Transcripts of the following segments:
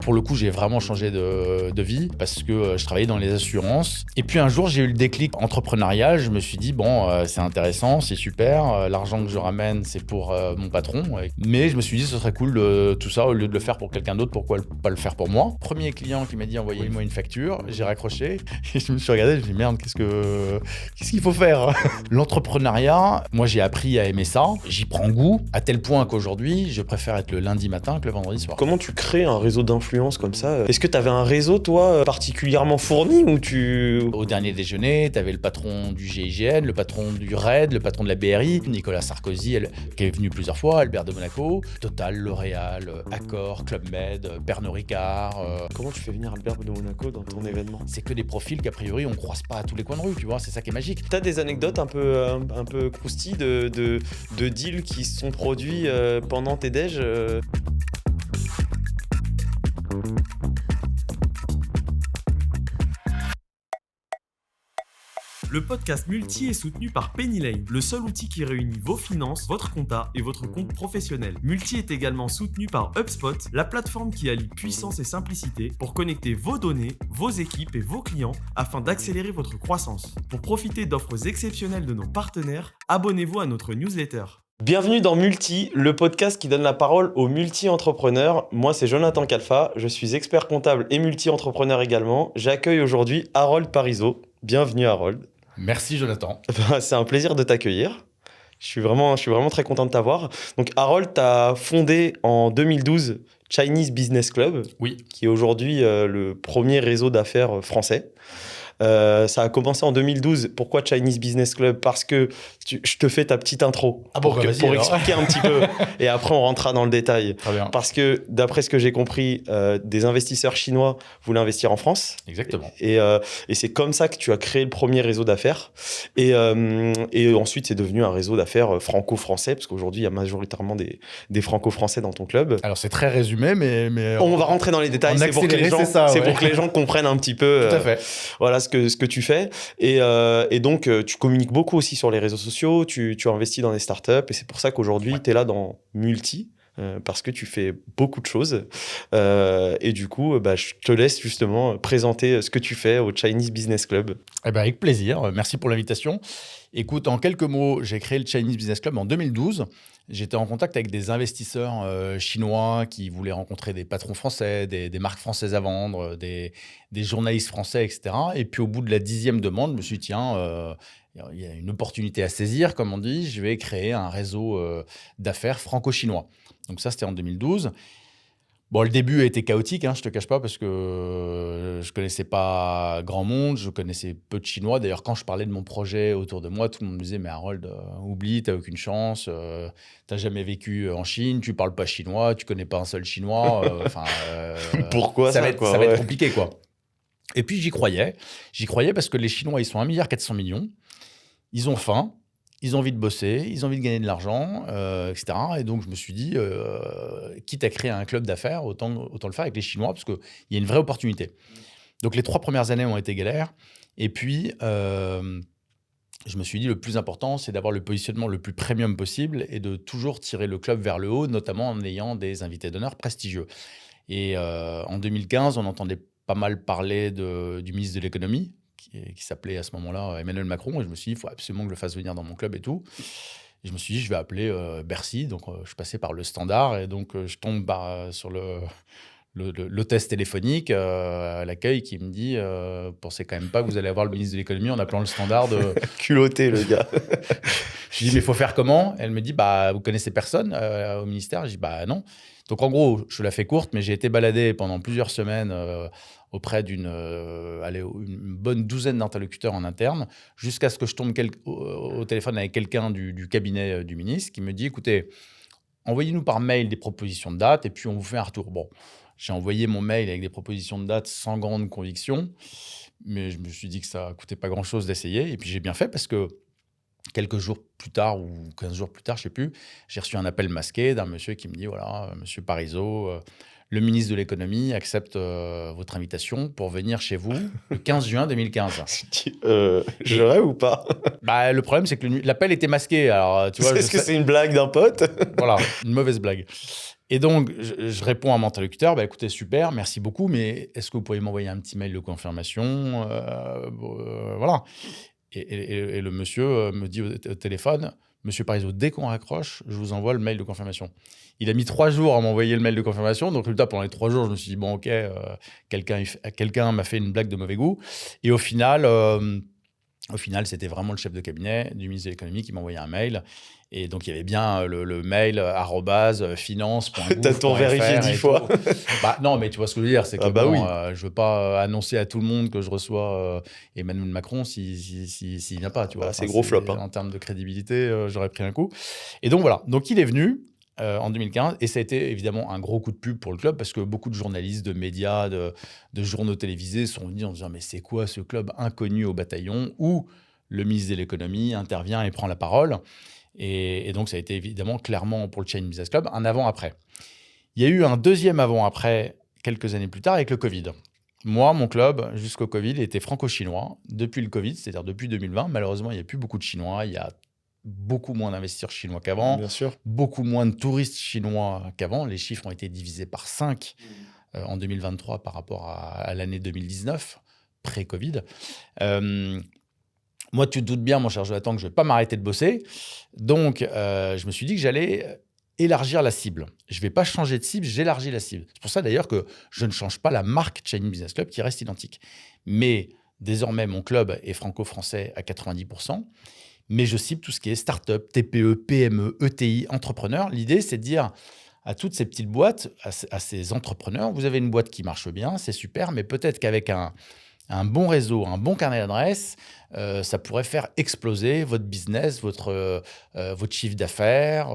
pour le coup, j'ai vraiment changé de vie parce que je travaillais dans les assurances. Et puis un jour, j'ai eu le déclic entrepreneurial. Je me suis dit, bon, c'est intéressant, c'est super. L'argent que je ramène, c'est pour mon patron. Mais je me suis dit, ce serait cool tout ça, au lieu de le faire pour quelqu'un d'autre, pourquoi pas le faire pour moi? Premier client qui m'a dit, envoyez-moi une facture. J'ai raccroché et je me suis regardé, je me suis dit, merde, qu'est-ce qu'il faut faire? L'entrepreneuriat, moi, j'ai appris à aimer ça. J'y prends goût à tel point qu'aujourd'hui, je préfère être le lundi matin que le vendredi soir. Comment tu crées un réseau d'influence comme ça? Est-ce que tu avais un réseau, toi, particulièrement fourni ou tu... Au dernier déjeuner, tu avais le patron du GIGN, le patron du RAID, le patron de la BRI, Nicolas Sarkozy, qui est venu plusieurs fois, Albert de Monaco, Total, L'Oréal, Accor, Club Med, Pernod Ricard. Comment tu fais venir Albert de Monaco dans ton événement? C'est que des profils qu'a priori on croise pas à tous les coins de rue, tu vois, c'est ça qui est magique. T'as des anecdotes un peu croustilles de deals qui se sont produits pendant tes déj Le podcast Multi est soutenu par Pennylane, le seul outil qui réunit vos finances, votre compta et votre compte professionnel. Multi est également soutenu par HubSpot, la plateforme qui allie puissance et simplicité pour connecter vos données, vos équipes et vos clients afin d'accélérer votre croissance. Pour profiter d'offres exceptionnelles de nos partenaires, abonnez-vous à notre newsletter. Bienvenue dans Multi, le podcast qui donne la parole aux multi-entrepreneurs. Moi, c'est Jonathan Calfa, je suis expert comptable et multi-entrepreneur également. J'accueille aujourd'hui Harold Parisot. Bienvenue Harold. Merci Jonathan. C'est un plaisir de t'accueillir. Je suis vraiment très content de t'avoir. Donc Harold, tu as fondé en 2012 Chinese Business Club, Oui. qui est aujourd'hui le premier réseau d'affaires français. Ça a commencé en 2012. Pourquoi Chinese Business Club? Parce que je te fais ta petite intro pour expliquer un petit peu et après on rentrera dans le détail. Très bien. Parce que d'après ce que j'ai compris, des investisseurs chinois voulaient investir en France. Exactement. Et c'est comme ça que tu as créé le premier réseau d'affaires. Et ensuite, c'est devenu un réseau d'affaires franco-français parce qu'aujourd'hui, il y a majoritairement des franco-français dans ton club. Alors c'est très résumé, mais On va rentrer dans les détails. C'est pour que les gens comprennent un petit peu. Tout à fait. Voilà ce que tu fais. Et donc, tu communiques beaucoup aussi sur les réseaux sociaux, tu investis dans des startups, et c'est pour ça qu'aujourd'hui, tu es là dans Multi, parce que tu fais beaucoup de choses. Et du coup, je te laisse justement présenter ce que tu fais au Chinese Business Club. Eh ben, avec plaisir. Merci pour l'invitation. Écoute, en quelques mots, j'ai créé le Chinese Business Club en 2012. J'étais en contact avec des investisseurs chinois qui voulaient rencontrer des patrons français, des marques françaises à vendre, des journalistes français, etc. Et puis au bout de la 10e demande, je me suis dit, tiens, il y a une opportunité à saisir, comme on dit. Je vais créer un réseau d'affaires franco-chinois. Donc ça, c'était en 2012. Bon, le début a été chaotique, je te cache pas, parce que je connaissais pas grand monde, je connaissais peu de Chinois. D'ailleurs, quand je parlais de mon projet autour de moi, tout le monde me disait « Mais Harold, oublie, t'as aucune chance, t'as jamais vécu en Chine, tu parles pas chinois, tu connais pas un seul Chinois. Pourquoi ça va être compliqué, quoi. » Et puis, j'y croyais parce que les Chinois, ils sont 1,4 milliard. Ils ont faim. Ils ont envie de bosser, ils ont envie de gagner de l'argent, etc. Et donc, je me suis dit, quitte à créer un club d'affaires, autant le faire avec les Chinois, parce qu'il y a une vraie opportunité. Donc, les 3 premières années ont été galères. Et puis, je me suis dit, le plus important, c'est d'avoir le positionnement le plus premium possible et de toujours tirer le club vers le haut, notamment en ayant des invités d'honneur prestigieux. Et en 2015, on entendait pas mal parler du ministre de l'économie, qui s'appelait à ce moment-là Emmanuel Macron, et je me suis dit, il faut absolument que je le fasse venir dans mon club et tout. Et je me suis dit, je vais appeler Bercy, donc je passais par le standard, et donc je tombe sur l'hôtesse téléphonique à l'accueil qui me dit, pensez quand même pas que vous allez avoir le ministre de l'économie en appelant le standard. Culotté, le gars. Je lui dis, mais il faut faire comment? Elle me dit, vous connaissez personne au ministère? Je dis, non. Donc en gros, je la fais courte, mais j'ai été baladé pendant plusieurs semaines auprès d'une bonne douzaine d'interlocuteurs en interne, jusqu'à ce que je tombe au téléphone avec quelqu'un du cabinet du ministre qui me dit, écoutez, envoyez-nous par mail des propositions de date et puis on vous fait un retour. Bon, j'ai envoyé mon mail avec des propositions de date sans grande conviction, mais je me suis dit que ça ne coûtait pas grand-chose d'essayer. Et puis j'ai bien fait parce que quelques jours plus tard ou 15 jours plus tard, je ne sais plus, j'ai reçu un appel masqué d'un monsieur qui me dit, voilà, monsieur Parisot, le ministre de l'économie accepte votre invitation pour venir chez vous le 15 juin 2015. Je rêve ou pas? Le problème, c'est que l'appel était masqué. Alors, tu vois, Est-ce que c'est une blague d'un pote? Voilà, une mauvaise blague. Et donc, je réponds à mon interlocuteur, bah, écoutez, super, merci beaucoup, mais est-ce que vous pouvez m'envoyer un petit mail de confirmation voilà. Et le monsieur me dit au téléphone, monsieur Parizeau, dès qu'on raccroche, je vous envoie le mail de confirmation. Il a mis 3 jours à m'envoyer le mail de confirmation. Donc, résultat, pendant les 3 jours, je me suis dit, bon, OK, quelqu'un m'a fait une blague de mauvais goût. Et au final, c'était vraiment le chef de cabinet du ministre de l'économie qui m'envoyait un mail. Et donc, il y avait bien le mail @finance.gouv.fr. T'as tout vérifié 10 fois. Bah, non, mais tu vois ce que je veux dire. C'est que Ah bah bon, oui. je veux pas annoncer à tout le monde que je reçois Emmanuel Macron s'il vient pas. Tu vois. Bah, c'est gros flop, hein. En termes de crédibilité, j'aurais pris un coup. Et donc, voilà. Donc, il est venu en 2015. Et ça a été évidemment un gros coup de pub pour le club parce que beaucoup de journalistes, de médias, de journaux télévisés sont venus en disant « Mais c'est quoi ce club inconnu au bataillon ?» où le ministre de l'économie intervient et prend la parole. Et donc, ça a été évidemment clairement pour le Chain Business Club un avant-après. Il y a eu un deuxième avant-après quelques années plus tard avec le Covid. Moi, mon club, jusqu'au Covid, était franco-chinois. Depuis le Covid, c'est-à-dire depuis 2020, malheureusement, il n'y a plus beaucoup de Chinois. Il y a beaucoup moins d'investisseurs chinois qu'avant, Bien sûr. beaucoup moins de touristes chinois qu'avant. Les chiffres ont été divisés par 5 en 2023 par rapport à l'année 2019, pré-Covid. Moi, tu te doutes bien, mon cher Jonathan, que je ne vais pas m'arrêter de bosser. Donc, je me suis dit que j'allais élargir la cible. Je ne vais pas changer de cible, j'élargis la cible. C'est pour ça, d'ailleurs, que je ne change pas la marque Chain Business Club, qui reste identique. Mais désormais, mon club est franco-français à 90%. Mais je cible tout ce qui est start-up, TPE, PME, ETI, entrepreneurs. L'idée, c'est de dire à toutes ces petites boîtes, à ces entrepreneurs, vous avez une boîte qui marche bien, c'est super, mais peut-être qu'avec un bon réseau, un bon carnet d'adresses, ça pourrait faire exploser votre business, votre chiffre d'affaires,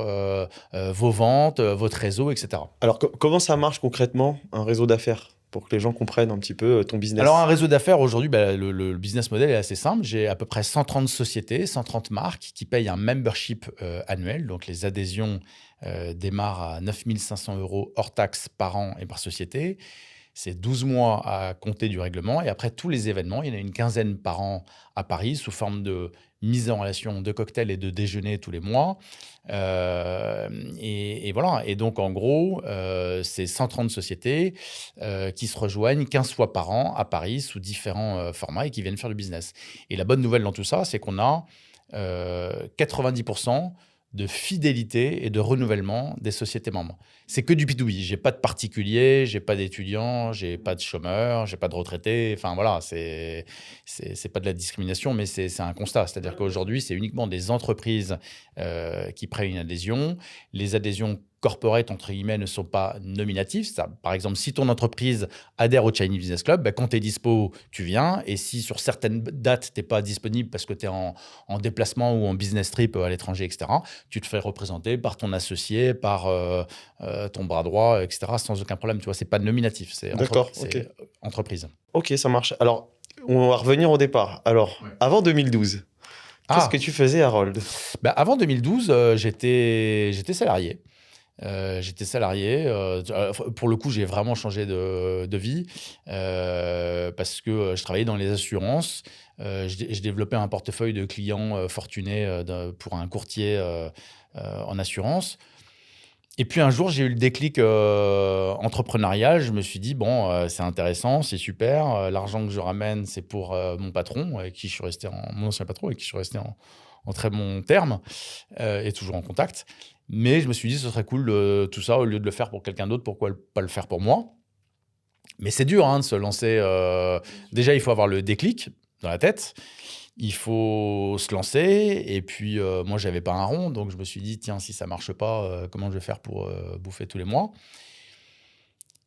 vos ventes, votre réseau, etc. Alors, comment ça marche concrètement, un réseau d'affaires, pour que les gens comprennent un petit peu ton business? Alors, un réseau d'affaires, aujourd'hui, le business model est assez simple. J'ai à peu près 130 sociétés, 130 marques qui payent un membership annuel. Donc, les adhésions démarrent à 9 500 € hors taxes par an et par société. C'est 12 mois à compter du règlement. Et après, tous les événements, il y en a une quinzaine par an à Paris, sous forme de mise en relation de cocktails et de déjeuners tous les mois. Et voilà. Et donc, en gros, c'est 130 sociétés qui se rejoignent 15 fois par an à Paris, sous différents formats et qui viennent faire du business. Et la bonne nouvelle dans tout ça, c'est qu'on a 90% de fidélité et de renouvellement des sociétés membres. C'est que du B2B. J'ai pas de particuliers, j'ai pas d'étudiants, j'ai pas de chômeurs, j'ai pas de retraités. Enfin voilà, c'est pas de la discrimination, mais c'est un constat. C'est-à-dire qu'aujourd'hui, c'est uniquement des entreprises qui prennent une adhésion. Les adhésions corporate, entre guillemets, ne sont pas nominatifs. Ça, par exemple, si ton entreprise adhère au Chinese Business Club, quand tu es dispo, tu viens. Et si sur certaines dates, tu n'es pas disponible parce que tu es en déplacement ou en business trip à l'étranger, etc., tu te fais représenter par ton associé, par ton bras droit, etc., sans aucun problème. Tu vois, ce n'est pas nominatif, c'est entreprise. Ok, ça marche. Alors, on va revenir au départ. Alors, avant 2012, qu'est-ce que tu faisais, Harold? Avant 2012, j'étais salarié. J'étais salarié. Pour le coup, j'ai vraiment changé de vie parce que je travaillais dans les assurances. Je développais un portefeuille de clients fortunés pour un courtier en assurance. Et puis un jour, j'ai eu le déclic entrepreneurial. Je me suis dit, bon, c'est intéressant, c'est super. L'argent que je ramène, c'est pour mon patron, avec qui je suis resté mon ancien patron, avec qui je suis resté en très bon terme et toujours en contact. Mais je me suis dit, ce serait cool tout ça, au lieu de le faire pour quelqu'un d'autre, pourquoi pas le faire pour moi? Mais c'est dur de se lancer. Déjà, il faut avoir le déclic dans la tête. Il faut se lancer. Et puis, moi, je n'avais pas un rond. Donc, je me suis dit, tiens, si ça ne marche pas, comment je vais faire pour bouffer tous les mois?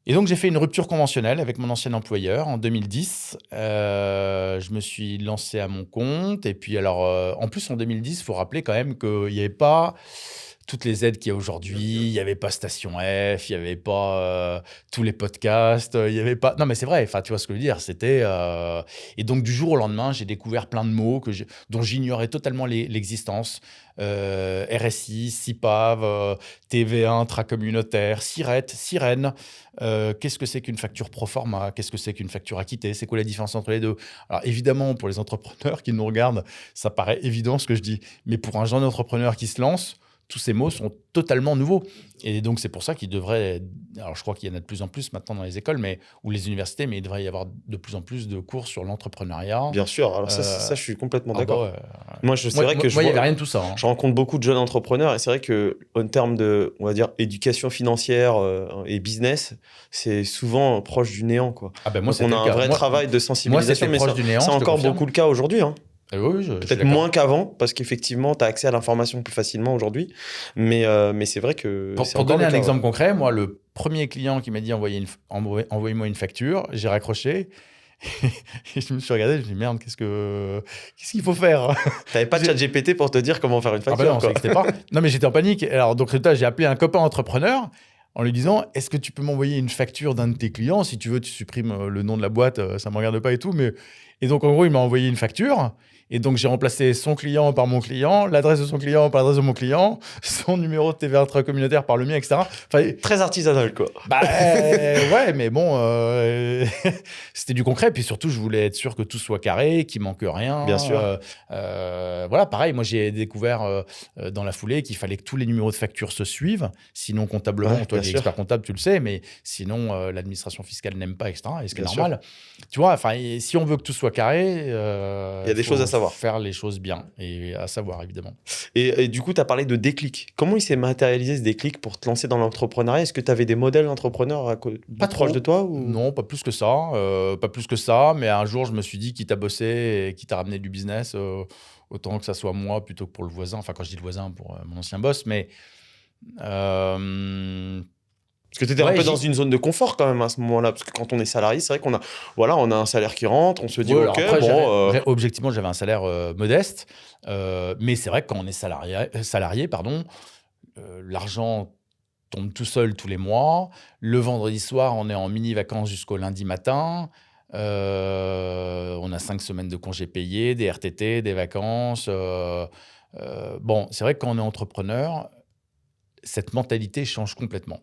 Et donc, j'ai fait une rupture conventionnelle avec mon ancien employeur en 2010. Je me suis lancé à mon compte. Et puis, alors, en plus, en 2010, il faut rappeler quand même qu'il n'y avait pas toutes les aides qu'il y a aujourd'hui. Il n'y avait pas Station F, il n'y avait pas tous les podcasts, il n'y avait pas... Non, mais c'est vrai, tu vois ce que je veux dire. C'était... Et donc, du jour au lendemain, j'ai découvert plein de mots dont j'ignorais totalement l'existence. RSI, CIPAV, TVA intracommunautaire, SIRET, Sirène. Qu'est-ce que c'est qu'une facture pro forma? Qu'est-ce que c'est qu'une facture acquittée? C'est quoi la différence entre les deux? Alors, évidemment, pour les entrepreneurs qui nous regardent, ça paraît évident ce que je dis. Mais pour un jeune entrepreneur qui se lance, tous ces mots sont totalement nouveaux. Et donc, c'est pour ça qu'il devrait... Alors, je crois qu'il y en a de plus en plus maintenant dans les écoles ou les universités, mais il devrait y avoir de plus en plus de cours sur l'entrepreneuriat. Bien sûr, alors ça, je suis complètement Ah d'accord. bah ouais. Moi, c'est vrai que il n'y avait rien de tout ça. Hein. je rencontre beaucoup de jeunes entrepreneurs et c'est vrai que en termes de, on va dire, éducation financière et business, c'est souvent proche du néant, quoi. Ah ben moi, Donc, on a un vrai travail de sensibilisation, mais c'est encore beaucoup le cas aujourd'hui. Hein. Oui, Peut-être moins qu'avant, parce qu'effectivement, tu as accès à l'information plus facilement aujourd'hui. Mais c'est vrai que. Pour donner un exemple concret, moi, le premier client qui m'a dit envoyez-moi une facture, j'ai raccroché. Et je me suis regardé, je me suis dit merde, qu'est-ce qu'il faut faire? T'avais pas de chat GPT pour te dire comment faire une facture? Ah bah non, ça n'existait pas. Non, mais j'étais en panique. Alors, donc, j'ai appelé un copain entrepreneur en lui disant est-ce que tu peux m'envoyer une facture d'un de tes clients? Si tu veux, tu supprimes le nom de la boîte, ça ne me regarde pas et tout. Mais... Et donc, en gros, il m'a envoyé une facture. Et donc, j'ai remplacé son client par mon client, l'adresse de son client par l'adresse de mon client, son numéro de TVA intracommunautaire par le mien, etc. Enfin, très artisanal, quoi. Bah, ouais, mais bon, c'était du concret. Puis surtout, je voulais être sûr que tout soit carré, qu'il manque rien. Bien sûr. Voilà, pareil, moi, j'ai découvert dans la foulée qu'il fallait que tous les numéros de facture se suivent. Sinon, comptablement, toi, tu es expert comptable, tu le sais, mais sinon, l'administration fiscale n'aime pas, etc. Et ce qui est normal. Tu vois, si on veut que tout soit carré, il y a des choses à savoir. Faire les choses bien et à savoir, évidemment. Et du coup, tu as parlé de déclic. Comment il s'est matérialisé ce déclic pour te lancer dans l'entrepreneuriat? Est-ce que tu avais des modèles d'entrepreneurs pas proches de toi ou... Non, pas plus que ça. Pas plus que ça. Mais un jour, je me suis dit, quitte à bosser et quitte à ramener du business, autant que ça soit moi plutôt que pour le voisin. Enfin, quand je dis le voisin, pour mon ancien boss. Mais... Parce que tu étais un peu dans une zone de confort quand même à ce moment-là. Parce que quand on est salarié, c'est vrai qu'on a, on a un salaire qui rentre, on se dit OK, après, objectivement, j'avais un salaire modeste. Mais c'est vrai que quand on est salarié, l'argent tombe tout seul tous les mois. Le vendredi soir, on est en mini-vacances jusqu'au lundi matin. On a 5 semaines de congés payés, des RTT, des vacances. Bon, c'est vrai que quand on est entrepreneur, cette mentalité change complètement.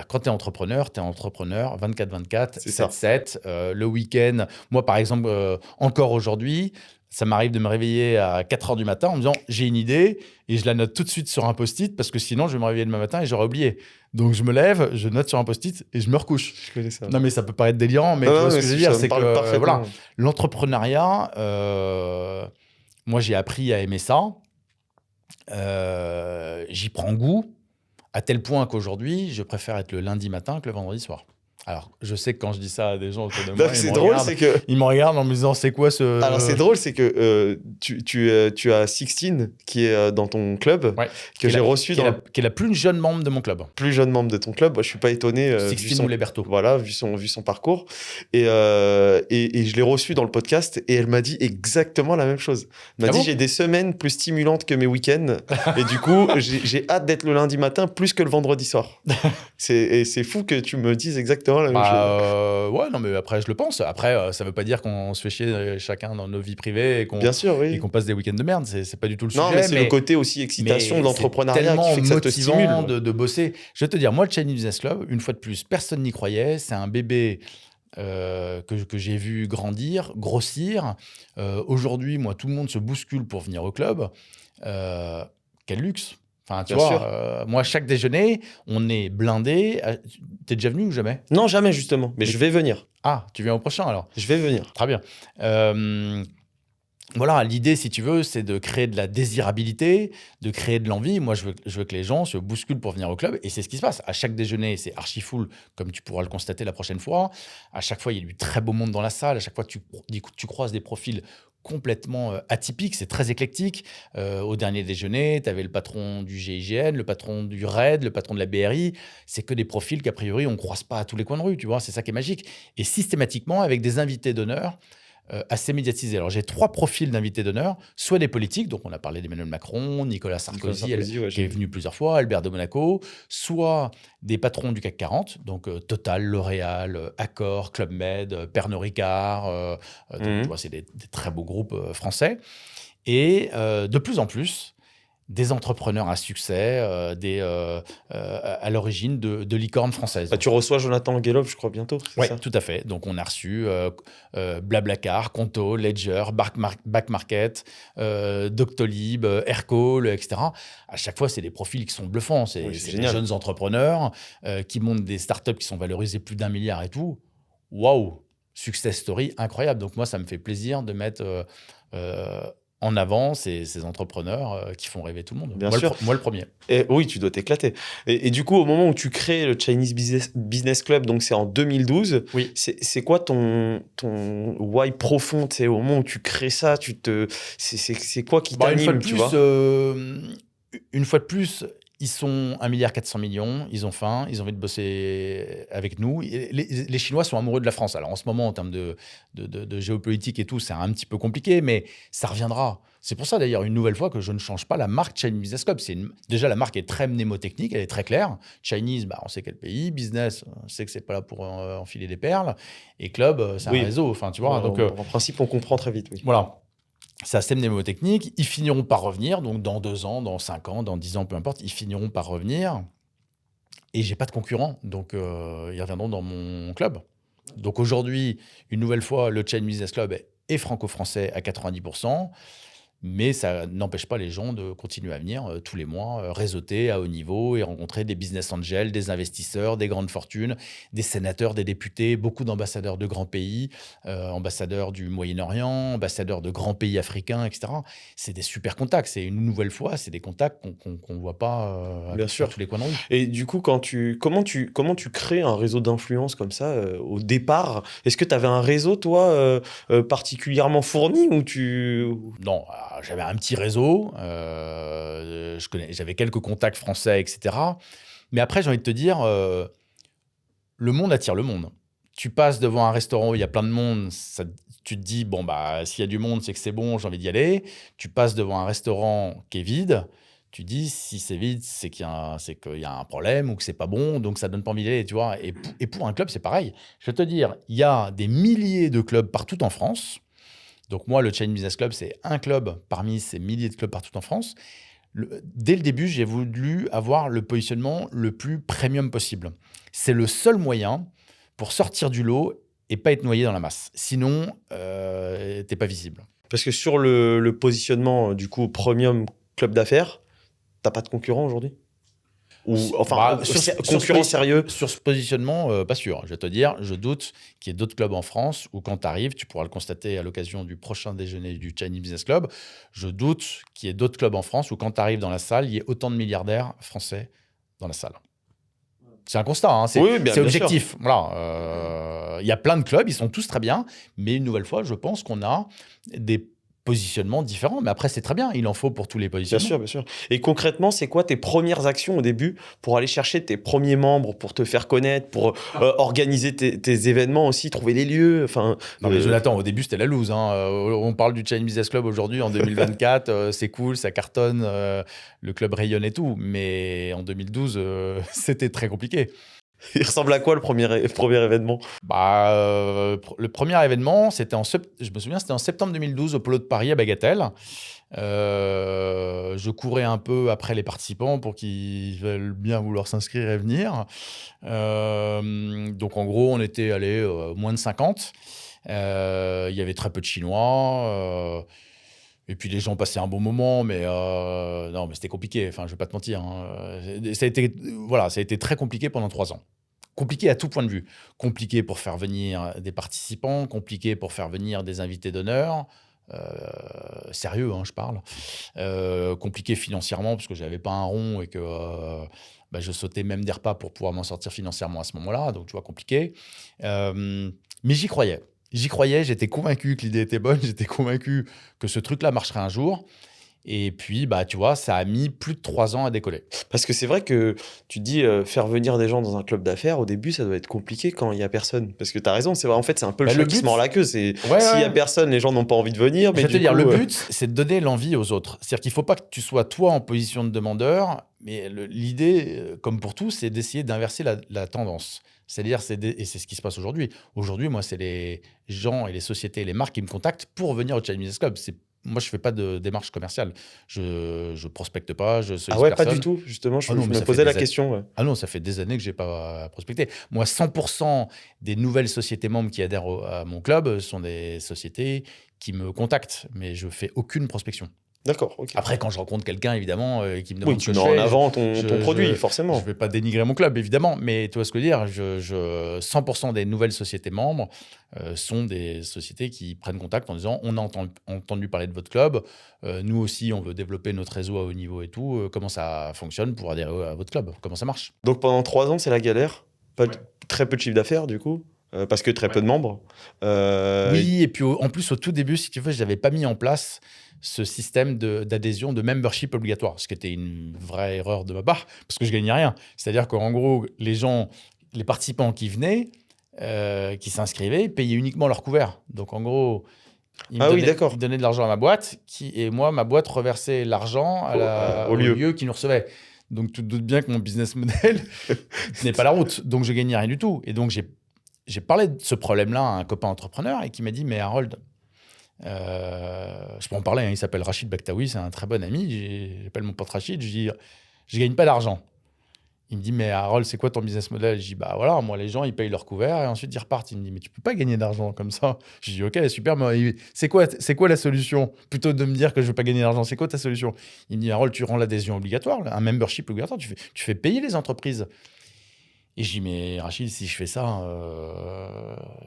Quand tu es entrepreneur 24/24, 7/7. Le week-end, moi par exemple, encore aujourd'hui, ça m'arrive de me réveiller à 4h du matin en me disant j'ai une idée et je la note tout de suite sur un post-it parce que sinon je vais me réveiller demain matin et j'aurai oublié. Donc je me lève, je note sur un post-it et je me recouche. Je connais ça. Non mais ça peut paraître délirant, mais tu vois ce que je veux dire, c'est que voilà, l'entrepreneuriat, moi j'ai appris à aimer ça, j'y prends goût. À tel point qu'aujourd'hui, je préfère être le lundi matin que le vendredi soir. Alors, je sais que quand je dis ça à des gens autour de moi, ils me regardent en me disant c'est quoi ce... Alors, c'est drôle, c'est que tu as Sixtine qui est dans ton club, que j'ai reçu qui est la plus jeune membre de mon club. Plus jeune membre de ton club, moi, je suis pas étonné. Sixtine Moulet-Berthaud. Voilà, vu son parcours. Et je l'ai reçu dans le podcast et elle m'a dit exactement la même chose. Elle m'a dit j'ai des semaines plus stimulantes que mes week-ends et du coup, j'ai hâte d'être le lundi matin plus que le vendredi soir. C'est fou que tu me dises exactement la même chose. Ouais, non, mais après, je le pense. Après, ça veut pas dire qu'on se fait chier chacun dans nos vies privées et qu'on passe des week-ends de merde. C'est pas du tout le sujet. Non, mais c'est le côté aussi excitation de l'entrepreneuriat qui fait que ça te stimule. De bosser. Je vais te dire, moi, le Chinese Business Club, une fois de plus, personne n'y croyait. C'est un bébé que j'ai vu grandir, grossir. Aujourd'hui, moi, tout le monde se bouscule pour venir au club. Quel luxe! Enfin, tu vois, moi, chaque déjeuner, on est blindé. T'es déjà venu ou jamais? Non, jamais, justement. Mais je vais venir. Ah, tu viens au prochain, alors? Je vais venir. Très bien. Voilà, l'idée, si tu veux, c'est de créer de la désirabilité, de créer de l'envie. Moi, je veux que les gens se bousculent pour venir au club. Et c'est ce qui se passe. À chaque déjeuner, c'est archi full, comme tu pourras le constater la prochaine fois. À chaque fois, il y a du très beau monde dans la salle. À chaque fois, tu croises des profils complètement atypique, c'est très éclectique. Au dernier déjeuner, tu avais le patron du GIGN, le patron du RAID, le patron de la BRI. C'est que des profils qu'a priori, on ne croise pas à tous les coins de rue, tu vois, c'est ça qui est magique. Et systématiquement, avec des invités d'honneur assez médiatisés. Alors, j'ai 3 profils d'invités d'honneur, soit des politiques, donc on a parlé d'Emmanuel Macron, Nicolas Sarkozy qui est venu plusieurs fois, Albert de Monaco, soit des patrons du CAC 40, donc Total, L'Oréal, Accor, Club Med, Pernod Ricard, donc tu vois, c'est des très beaux groupes français. Et de plus en plus, des entrepreneurs à succès, à l'origine de licornes françaises. Bah, tu reçois Jonathan Guelov, je crois, bientôt. Oui, Ça tout à fait. Donc, on a reçu Blablacar, Conto, Ledger, Back Market, Doctolib, Aircall, etc. À chaque fois, c'est des profils qui sont bluffants. C'est Oui, c'est des génial. jeunes entrepreneurs qui montent des startups qui sont valorisées plus d'1 milliard et tout. Waouh! Success story incroyable. Donc, moi, ça me fait plaisir de mettre en avant ces entrepreneurs qui font rêver tout le monde. Bien sûr. Moi, le premier. Et oui, tu dois t'éclater. Et du coup, au moment où tu crées le Chinese Business Club, donc c'est en 2012, Oui. c'est quoi ton why profond? C'est au moment où tu crées ça, c'est quoi qui Bah, t'anime, tu vois? Une fois de plus, ils sont 1,4 milliard, ils ont faim, ils ont envie de bosser avec nous. Et les Chinois sont amoureux de la France. Alors en ce moment, en termes de géopolitique et tout, c'est un petit peu compliqué, mais ça reviendra. C'est pour ça d'ailleurs, une nouvelle fois, que je ne change pas la marque Chinese Business Club. Déjà, la marque est très mnémotechnique, elle est très claire. Chinese, bah, on sait quel pays. Business, on sait que c'est pas là pour enfiler des perles. Et club, c'est un Oui. réseau. Enfin, tu vois. Donc, En principe, on comprend très vite, oui. voilà. C'est assez mnémotechnique. Ils finiront par revenir. Donc, dans 2 ans, dans 5 ans, dans 10 ans, peu importe, ils finiront par revenir. Et j'ai pas de concurrent. Donc, ils reviendront dans mon club. Donc, aujourd'hui, une nouvelle fois, le Chinese Business Club est franco-français à 90%. Mais ça n'empêche pas les gens de continuer à venir tous les mois, réseauter à haut niveau et rencontrer des business angels, des investisseurs, des grandes fortunes, des sénateurs, des députés, beaucoup d'ambassadeurs de grands pays, ambassadeurs du Moyen-Orient, ambassadeurs de grands pays africains, etc. C'est des super contacts. C'est une nouvelle fois, c'est des contacts qu'on ne voit pas Bien sûr. à tous les coins de rue. Et du coup, comment tu crées un réseau d'influence comme ça au départ? Est-ce que tu avais un réseau, toi, particulièrement fourni ou Non, j'avais un petit réseau, j'avais quelques contacts français, etc. Mais après, j'ai envie de te dire, le monde attire le monde. Tu passes devant un restaurant où il y a plein de monde, tu te dis, bon, bah, s'il y a du monde, c'est que c'est bon, j'ai envie d'y aller. Tu passes devant un restaurant qui est vide, tu dis, si c'est vide, c'est qu'il y a un problème ou que c'est pas bon, donc ça donne pas envie d'y aller, tu vois. Et pour un club, c'est pareil. Je vais te dire, il y a des milliers de clubs partout en France. Donc moi, le Chinese Business Club, c'est un club parmi ces milliers de clubs partout en France. Dès le début, j'ai voulu avoir le positionnement le plus premium possible. C'est le seul moyen pour sortir du lot et pas être noyé dans la masse. Sinon, t'es pas visible. Parce que sur le positionnement, du coup, premium club d'affaires, t'as pas de concurrent aujourd'hui? Ou enfin, concurrent sérieux? Sur ce positionnement, pas sûr. Je vais te dire, je doute qu'il y ait d'autres clubs en France où quand tu arrives, tu pourras le constater à l'occasion du prochain déjeuner du Chinese Business Club, je doute qu'il y ait d'autres clubs en France où quand tu arrives dans la salle, il y ait autant de milliardaires français dans la salle. C'est un constat, hein, c'est objectif. Voilà, il y a plein de clubs, ils sont tous très bien, mais une nouvelle fois, je pense qu'on a des positionnements différents. Mais après, c'est très bien, il en faut pour tous les positionnements. Bien sûr, bien sûr. Et concrètement, c'est quoi tes premières actions au début pour aller chercher tes premiers membres, pour te faire connaître, pour organiser tes événements aussi, trouver les lieux? Enfin, non, mais Jonathan, au début, c'était la loose. Hein. On parle du Chinese Business Club aujourd'hui, en 2024, c'est cool, ça cartonne, le club rayonne et tout. Mais en 2012, c'était très compliqué. Il ressemble à quoi le premier événement? Bah, le premier événement, je me souviens, c'était en septembre 2012 au Polo de Paris à Bagatelle. Je courais un peu après les participants pour qu'ils veulent bien vouloir s'inscrire et venir. Donc en gros, on était allé moins de 50. Il y avait très peu de Chinois. Et puis les gens passaient un bon moment, mais non, mais c'était compliqué. Enfin, je vais pas te mentir. Hein. Ça a été très compliqué pendant 3 ans. Compliqué à tout point de vue. Compliqué pour faire venir des participants, compliqué pour faire venir des invités d'honneur. Sérieux, hein, je parle. Compliqué financièrement, parce que j'avais pas un rond et que je sautais même des repas pour pouvoir m'en sortir financièrement à ce moment-là. Donc, tu vois, compliqué. Mais j'y croyais. J'y croyais, j'étais convaincu que l'idée était bonne, j'étais convaincu que ce truc-là marcherait un jour. Et puis, bah, tu vois, ça a mis plus de 3 ans à décoller. Parce que c'est vrai que tu te dis, faire venir des gens dans un club d'affaires, au début, ça doit être compliqué quand il n'y a personne. Parce que tu as raison, c'est vrai, en fait, c'est un peu le chat qui se mord la queue. S'il n'y a personne, les gens n'ont pas envie de venir. Mais le but, c'est de donner l'envie aux autres. C'est-à-dire qu'il ne faut pas que tu sois toi en position de demandeur, mais l'idée, comme pour tout, c'est d'essayer d'inverser la tendance. C'est-à-dire, et c'est ce qui se passe aujourd'hui. Aujourd'hui, moi, c'est les gens et les sociétés et les marques qui me contactent pour venir au Chinese Business Club. moi, je fais pas de démarche commerciale. Je prospecte pas, je Ah sollicite ouais, pas personne. du tout. Justement, je Ah non, mais me ça posais fait la des question. Ouais. Ah non, ça fait des années que j'ai pas prospecté. Moi, 100% des nouvelles sociétés membres qui adhèrent à mon club sont des sociétés qui me contactent, mais je fais aucune prospection. D'accord, ok. Après, quand je rencontre quelqu'un, évidemment, qui me Oui, demande tu ce que mets je en fais, avant ton produit, je forcément. vais pas dénigrer mon club, évidemment, mais tu vois ce que je veux dire. 100% des nouvelles sociétés membres sont des sociétés qui prennent contact en disant on a entendu parler de votre club, nous aussi on veut développer notre réseau à haut niveau et tout. Comment ça fonctionne pour adhérer à votre club? Comment ça marche? Donc pendant 3 ans, c'est la galère. Très peu de chiffre d'affaires, du coup, parce que très peu de membres. Oui, et puis en plus, au tout début, si tu veux, je n'avais pas mis en place ce système d'adhésion, de membership obligatoire, ce qui était une vraie erreur de ma part, parce que je gagnais rien. C'est-à-dire qu'en gros, les participants qui venaient, qui s'inscrivaient, payaient uniquement leur couvert. Donc en gros, oui, d'accord. ils donnaient de l'argent à ma boîte, et moi, ma boîte reversait l'argent Au au lieu. lieu qui nous recevait. Donc tu te doutes bien que mon business model n'est pas la route. Donc je gagnais rien du tout. Et donc j'ai parlé de ce problème-là à un copain entrepreneur et qui m'a dit, mais Harold, je peux en parler, hein, il s'appelle Rachid Bakhtaoui, c'est un très bon ami, j'appelle mon pote Rachid, je dis, je gagne pas d'argent. Il me dit, mais Harold, c'est quoi ton business model? Je dis, bah voilà, moi les gens, ils payent leur couvert et ensuite ils repartent. Il me dit, mais tu peux pas gagner d'argent comme ça. Je dis, ok, super, mais c'est quoi la solution? Plutôt de me dire que je veux pas gagner d'argent, c'est quoi ta solution? Il me dit, Harold, tu rends l'adhésion obligatoire, un membership obligatoire, tu fais payer les entreprises. Et je dis, mais Rachid, si je fais ça,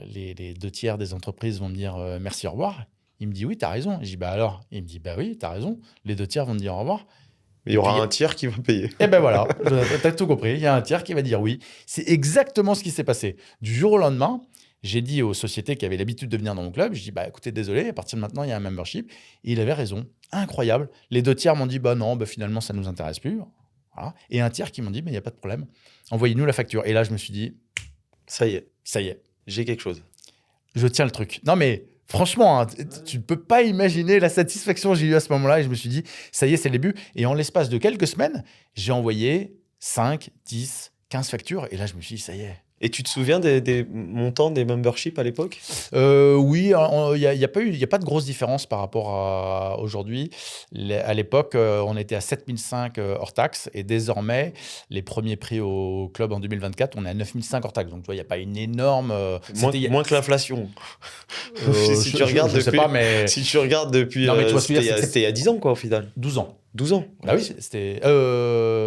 les 2/3 des entreprises vont me dire merci, au revoir. Il me dit, oui, tu as raison. Je dis, bah alors? Il me dit, bah oui, tu as raison. Les 2/3 vont me dire au revoir. Mais il y aura un tiers qui va payer. Et ben voilà, tu as tout compris. Il y a un tiers qui va dire oui. C'est exactement ce qui s'est passé. Du jour au lendemain, j'ai dit aux sociétés qui avaient l'habitude de venir dans mon club, je dis, bah écoutez, désolé, à partir de maintenant, il y a un membership. Et il avait raison. Incroyable. Les 2/3 m'ont dit, bah non, bah finalement, ça ne nous intéresse plus. Voilà. Et un tiers qui m'ont dit, mais il n'y a pas de problème. Envoyez-nous la facture. Et là, je me suis dit, Ça y est, j'ai quelque chose. Je tiens le truc. Non, mais franchement, hein, tu ne peux pas imaginer la satisfaction que j'ai eue à ce moment-là. Et je me suis dit, ça y est, c'est le début. Et en l'espace de quelques semaines, j'ai envoyé 5, 10, 15 factures. Et là, je me suis dit, ça y est. Et tu te souviens des montants des memberships à l'époque? Oui, il n'y a pas de grosse différence par rapport à aujourd'hui. À l'époque, on était à 7005 hors taxe et désormais, les premiers prix au club en 2024, on est à 9005 hors taxe. Donc, tu vois, il n'y a pas une énorme... moins que l'inflation. Si tu regardes depuis, sais pas, mais... Si tu regardes depuis... Non, mais tu vois, c'était il y a 10 ans, quoi, au final. 12 ans. 12 ans. Bah oui, c'était...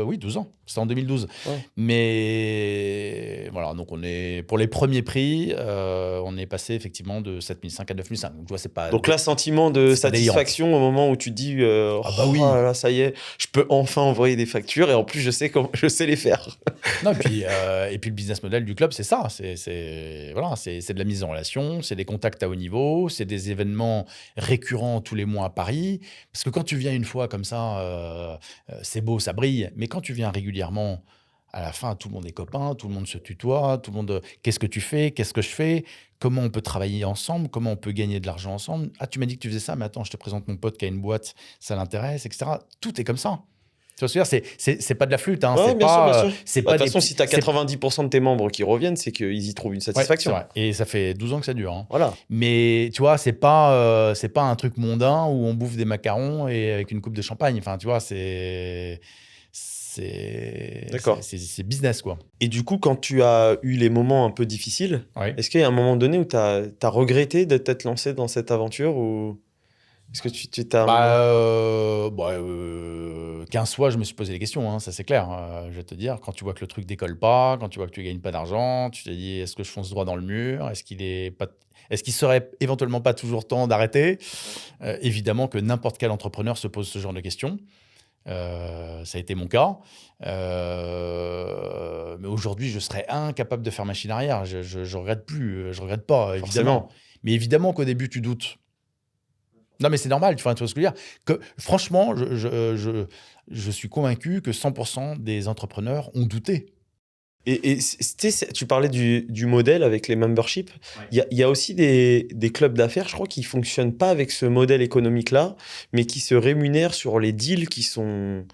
oui, 12 ans. C'était en 2012. Ouais. Mais voilà, donc on est... Pour les premiers prix, on est passé effectivement de 7005 à 9005. Donc, tu vois, c'est pas... Donc là, sentiment de c'est pas satisfaction au moment où tu te dis Ah bah oui. oh là là, ça y est, je peux enfin envoyer des factures et en plus, je sais les faire. Non, et puis le business model du club, c'est ça. Voilà, c'est de la mise en relation, c'est des contacts à haut niveau, c'est des événements récurrents tous les mois à Paris. Parce que quand tu viens une fois comme ça, c'est beau, ça brille. Mais quand tu viens régulièrement, à la fin, tout le monde est copain, tout le monde se tutoie, tout le monde... Qu'est-ce que tu fais? Qu'est-ce que je fais? Comment on peut travailler ensemble? Comment on peut gagner de l'argent ensemble? Ah, tu m'as dit que tu faisais ça, mais attends, je te présente mon pote qui a une boîte, ça l'intéresse, etc. Tout est comme ça. Tu vois ce que je veux dire? C'est pas de la flûte. Hein. Ouais, C'est bien pas, sûr, bien sûr. c'est Bah, pas de toute façon, des- si tu as c'est- 90% de tes membres qui reviennent, c'est qu'ils y trouvent une Ouais, satisfaction. c'est vrai. Et ça fait 12 ans que ça dure. Hein. Voilà. Mais tu vois, c'est pas un truc mondain où on bouffe des macarons et avec une coupe de champagne. Enfin, tu vois, D'accord. c'est business, quoi. Et du coup, quand tu as eu les moments un peu difficiles, Ouais. est-ce qu'il y a un moment donné où tu as regretté de t'être lancé dans cette aventure ou est-ce que tu t'as... 15 fois, je me suis posé des questions, hein, ça c'est clair. Je vais te dire, quand tu vois que le truc décolle pas, quand tu vois que tu gagnes pas d'argent, tu te dis, est-ce que je fonce droit dans le mur? Est-ce qu'il serait éventuellement pas toujours temps d'arrêter? Évidemment que n'importe quel entrepreneur se pose ce genre de questions. Ça a été mon cas. Mais aujourd'hui, je serais incapable de faire machine arrière. Je regrette plus, je regrette pas, évidemment. Forcément. Mais évidemment qu'au début, tu doutes. Non, mais c'est normal, tu vois ce que je veux dire. Que, franchement, je suis convaincu que 100% des entrepreneurs ont douté. Et tu parlais du modèle avec les memberships. Il y a aussi des clubs d'affaires, je crois, qui ne fonctionnent pas avec ce modèle économique-là, mais qui se rémunèrent sur les deals qui sont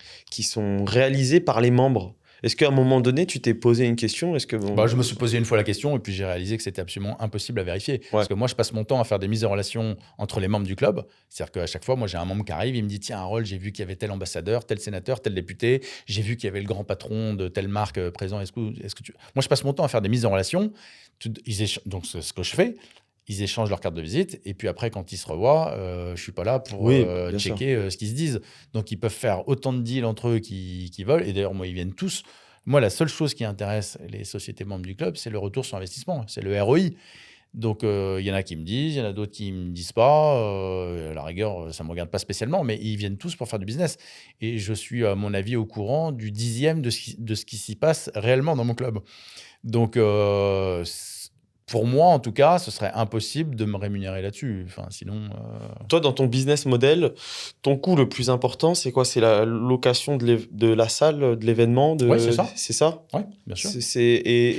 réalisés par les membres. Est-ce qu'à un moment donné, tu t'es posé une question? Est-ce que Bah, je me suis posé une fois la question et puis j'ai réalisé que c'était absolument impossible à vérifier. Parce que moi, je passe mon temps à faire des mises en relation entre les membres du club. C'est-à-dire qu'à chaque fois, moi, j'ai un membre qui arrive, il me dit, tiens, Harold, j'ai vu qu'il y avait tel ambassadeur, tel sénateur, tel député, j'ai vu qu'il y avait le grand patron de telle marque présent. Est-ce que tu... Moi, je passe mon temps à faire des mises en relation. Donc, c'est ce que je fais. Ils échangent leur carte de visite et puis après, quand ils se revoient, je suis pas là pour bien checker ce qu'ils se disent. Donc, ils peuvent faire autant de deals entre eux qu'ils veulent. Et d'ailleurs, moi, ils viennent tous. Moi, la seule chose qui intéresse les sociétés membres du club, c'est le retour sur investissement, c'est le ROI. Donc, il y en a qui me disent, il y en a d'autres qui ne me disent pas. À la rigueur, ça ne me regarde pas spécialement, mais ils viennent tous pour faire du business. Et je suis, à mon avis, au courant du 10e de ce qui s'y passe réellement dans mon club. Donc, pour moi, en tout cas, ce serait impossible de me rémunérer là-dessus. Enfin, sinon... Toi, dans ton business model, ton coût le plus important, c'est quoi? C'est la location de la salle, de l'événement Oui, c'est ça. C'est ça? Oui, bien sûr.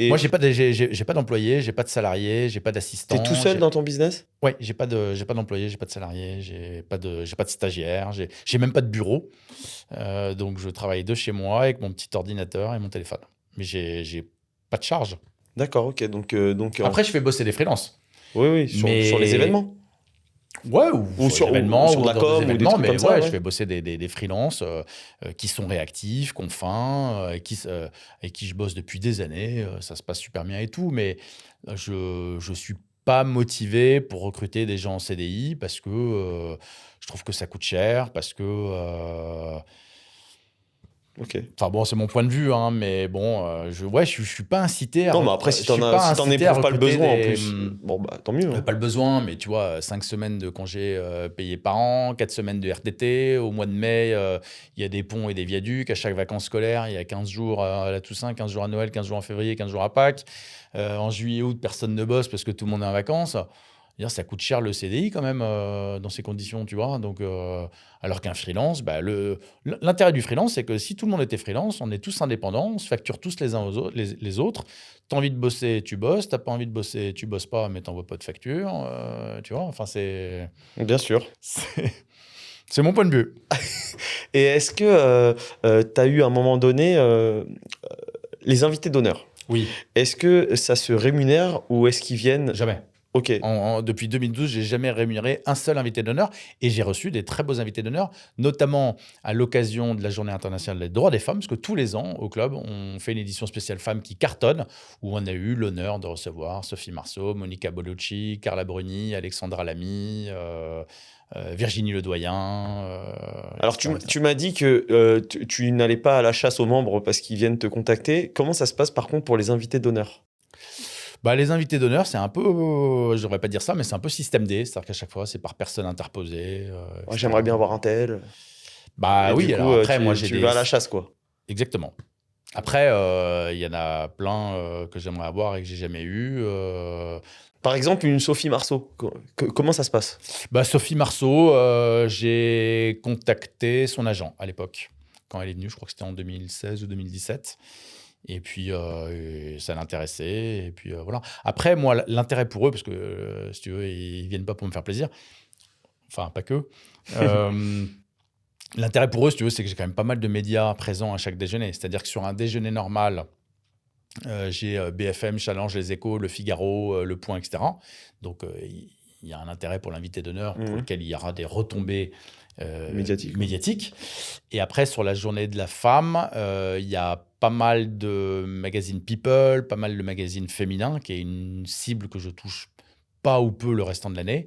Moi, j'ai pas d'employés, j'ai pas de salariés, j'ai pas d'assistants. T'es tout seul dans ton business? Oui, j'ai pas d'employés, j'ai pas de salariés, j'ai pas de stagiaires, j'ai même pas de bureau. Donc, je travaille de chez moi avec mon petit ordinateur et mon téléphone. Mais j'ai pas de charge. D'accord, ok. Donc, Après, je fais bosser des freelances. Oui, sur les événements. Ouais, ou sur l'événement, sur ou la dans com, des ou des événements, trucs mais comme ça, je fais bosser des freelances qui sont réactifs, qui ont faim, avec qui je bosse depuis des années. Ça se passe super bien et tout, mais je suis pas motivé pour recruter des gens en CDI parce que je trouve que ça coûte cher, parce que... Ok. Enfin bon, c'est mon point de vue, hein, mais bon, je suis pas incité à... Non, mais après, si t'en éprouves pas le besoin en plus, bon, bah tant mieux. Hein. Pas le besoin, mais tu vois, 5 semaines de congés payés par an, 4 semaines de RTT. Au mois de mai, il y a des ponts et des viaducs. À chaque vacances scolaires, il y a 15 jours à la Toussaint, 15 jours à Noël, 15 jours en février, 15 jours à Pâques. En juillet, août, personne ne bosse parce que tout le monde est en vacances. Ça coûte cher le CDI quand même dans ces conditions, tu vois. Donc, alors qu'un freelance, bah, l'intérêt du freelance, c'est que si tout le monde était freelance, on est tous indépendants, on se facture tous les uns aux autres, les autres. T'as envie de bosser, tu bosses. T'as pas envie de bosser, tu bosses pas, mais t'envoies pas de facture. Tu vois, enfin, c'est... Bien sûr. C'est mon point de vue. Et est-ce que tu as eu à un moment donné les invités d'honneur? Oui. Est-ce que ça se rémunère ou est-ce qu'ils viennent? Jamais. Ok. Depuis 2012, j'ai jamais rémunéré un seul invité d'honneur et j'ai reçu des très beaux invités d'honneur, notamment à l'occasion de la Journée internationale des droits des femmes, parce que tous les ans, au club, on fait une édition spéciale femmes qui cartonne, où on a eu l'honneur de recevoir Sophie Marceau, Monica Bellucci, Carla Bruni, Alexandra Lamy, Virginie Ledoyen. Alors, tu m'as dit que tu n'allais pas à la chasse aux membres parce qu'ils viennent te contacter. Comment ça se passe par contre pour les invités d'honneur? Bah, les invités d'honneur, c'est un peu, je devrais pas dire ça, mais c'est un peu système D, c'est-à-dire qu'à chaque fois, c'est par personne interposée. Ouais, j'aimerais bien voir un tel. Bah Et oui, du coup, alors après, moi, tu vas à la chasse, quoi. Exactement. Après, il y en a plein que j'aimerais avoir et que j'ai jamais eu. Par exemple, une Sophie Marceau, comment ça se passe? Bah, Sophie Marceau, j'ai contacté son agent à l'époque, quand elle est venue, je crois que c'était en 2016 ou 2017. Et puis, ça l'intéressait. Et puis, voilà. Après, moi, l'intérêt pour eux, parce que, si tu veux, ils ne viennent pas pour me faire plaisir. Enfin, pas que. L'intérêt pour eux, si tu veux, c'est que j'ai quand même pas mal de médias présents à chaque déjeuner. C'est-à-dire que sur un déjeuner normal, j'ai BFM, Challenge, Les Échos, Le Figaro, Le Point, etc. Donc, il y a un intérêt pour l'invité d'honneur pour lequel il y aura des retombées médiatiques. Et après, sur la journée de la femme, il y a pas mal de magazines People, pas mal de magazines féminins, qui est une cible que je touche pas ou peu le restant de l'année.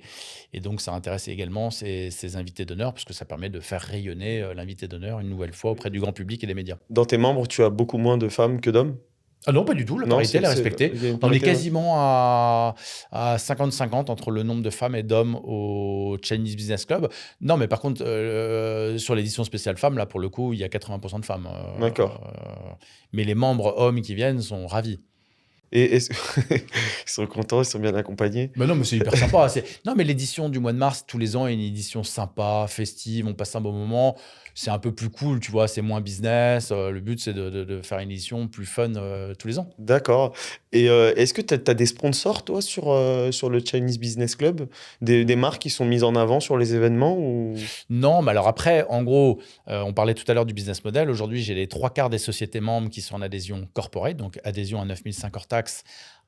Et donc, ça intéresse également ces invités d'honneur, parce que ça permet de faire rayonner l'invité d'honneur une nouvelle fois auprès du grand public et des médias. Dans tes membres, tu as beaucoup moins de femmes que d'hommes? Ah non, pas du tout. La parité, elle est respectée. On est quasiment à 50-50 entre le nombre de femmes et d'hommes au Chinese Business Club. Non, mais par contre, sur l'édition spéciale femmes, là, pour le coup, il y a 80% de femmes. D'accord. Mais les membres hommes qui viennent sont ravis. Et est-ce ils sont contents, ils sont bien accompagnés? Non, mais c'est hyper sympa. Non, mais l'édition du mois de mars, tous les ans, est une édition sympa, festive, on passe un bon moment. C'est un peu plus cool, tu vois, c'est moins business. Le but, c'est de faire une édition plus fun tous les ans. D'accord. Et est-ce que tu as des sponsors, toi, sur le Chinese Business Club? Des marques qui sont mises en avant sur les événements ou... Non, mais alors après, en gros, on parlait tout à l'heure du business model. Aujourd'hui, j'ai les 3/4 des sociétés membres qui sont en adhésion corporate, donc adhésion à 9005 hors taxe,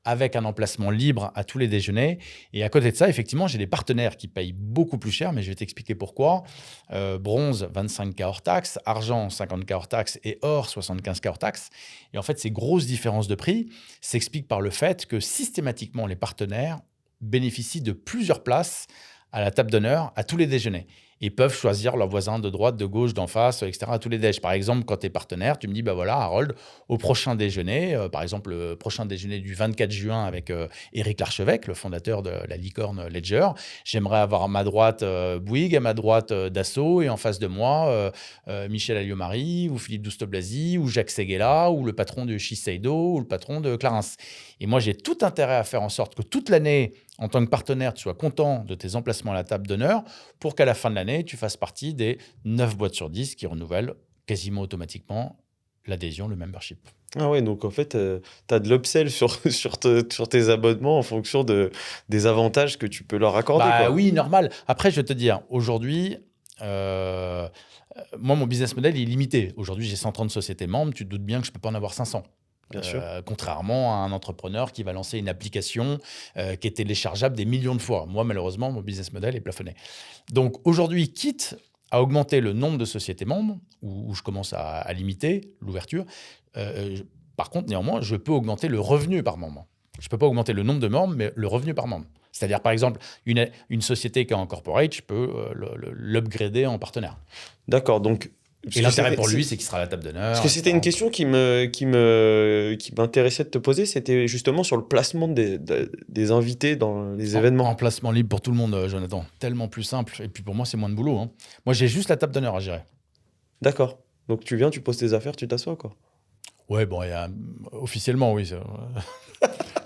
avec un emplacement libre à tous les déjeuners. Et à côté de ça, effectivement, j'ai des partenaires qui payent beaucoup plus cher, mais je vais t'expliquer pourquoi. Bronze, 25K hors taxe, argent, 50K hors taxe et or, 75K hors taxe. Et en fait, ces grosses différences de prix s'expliquent par le fait que systématiquement, les partenaires bénéficient de plusieurs places à la table d'honneur à tous les déjeuners. Ils peuvent choisir leurs voisins de droite, de gauche, d'en face, etc. à tous les déj. Par exemple, quand tu es partenaire, tu me dis, bah voilà, Harold, au prochain déjeuner, par exemple, le prochain déjeuner du 24 juin avec Éric Larchevêque, le fondateur de la licorne Ledger, j'aimerais avoir à ma droite Bouygues, à ma droite Dassault, et en face de moi, Michel Alliot-Marie, ou Philippe Douste-Blazy, ou Jacques Séguéla, ou le patron de Shiseido, ou le patron de Clarins. Et moi, j'ai tout intérêt à faire en sorte que toute l'année, en tant que partenaire, tu sois content de tes emplacements à la table d'honneur pour qu'à la fin de l'année, tu fasses partie des 9 boîtes sur 10 qui renouvellent quasiment automatiquement l'adhésion, le membership. Ah ouais, donc en fait, tu as de l'upsell sur tes abonnements en fonction des avantages que tu peux leur accorder, quoi. Oui, normal. Après, je vais te dire, aujourd'hui, moi, mon business model est limité. Aujourd'hui, j'ai 130 sociétés membres. Tu te doutes bien que je ne peux pas en avoir 500. Bien sûr. Contrairement à un entrepreneur qui va lancer une application qui est téléchargeable des millions de fois. Moi, malheureusement, mon business model est plafonné. Donc aujourd'hui, quitte à augmenter le nombre de sociétés membres, où je commence à limiter l'ouverture, par contre, néanmoins, je peux augmenter le revenu par membre. Je ne peux pas augmenter le nombre de membres, mais le revenu par membre. C'est-à-dire, par exemple, une société qui est en corporate, je peux l'upgrader en partenaire. D'accord, donc... Et l'intérêt pour lui, c'est qu'il sera à la table d'honneur. Parce que c'était une question qui m'intéressait de te poser, c'était justement sur le placement des invités dans les événements. En placement libre pour tout le monde, Jonathan. Tellement plus simple. Et puis pour moi, c'est moins de boulot. Hein. Moi, j'ai juste la table d'honneur à gérer. D'accord. Donc tu viens, tu poses tes affaires, tu t'assois, quoi. Ouais, bon, officiellement, oui.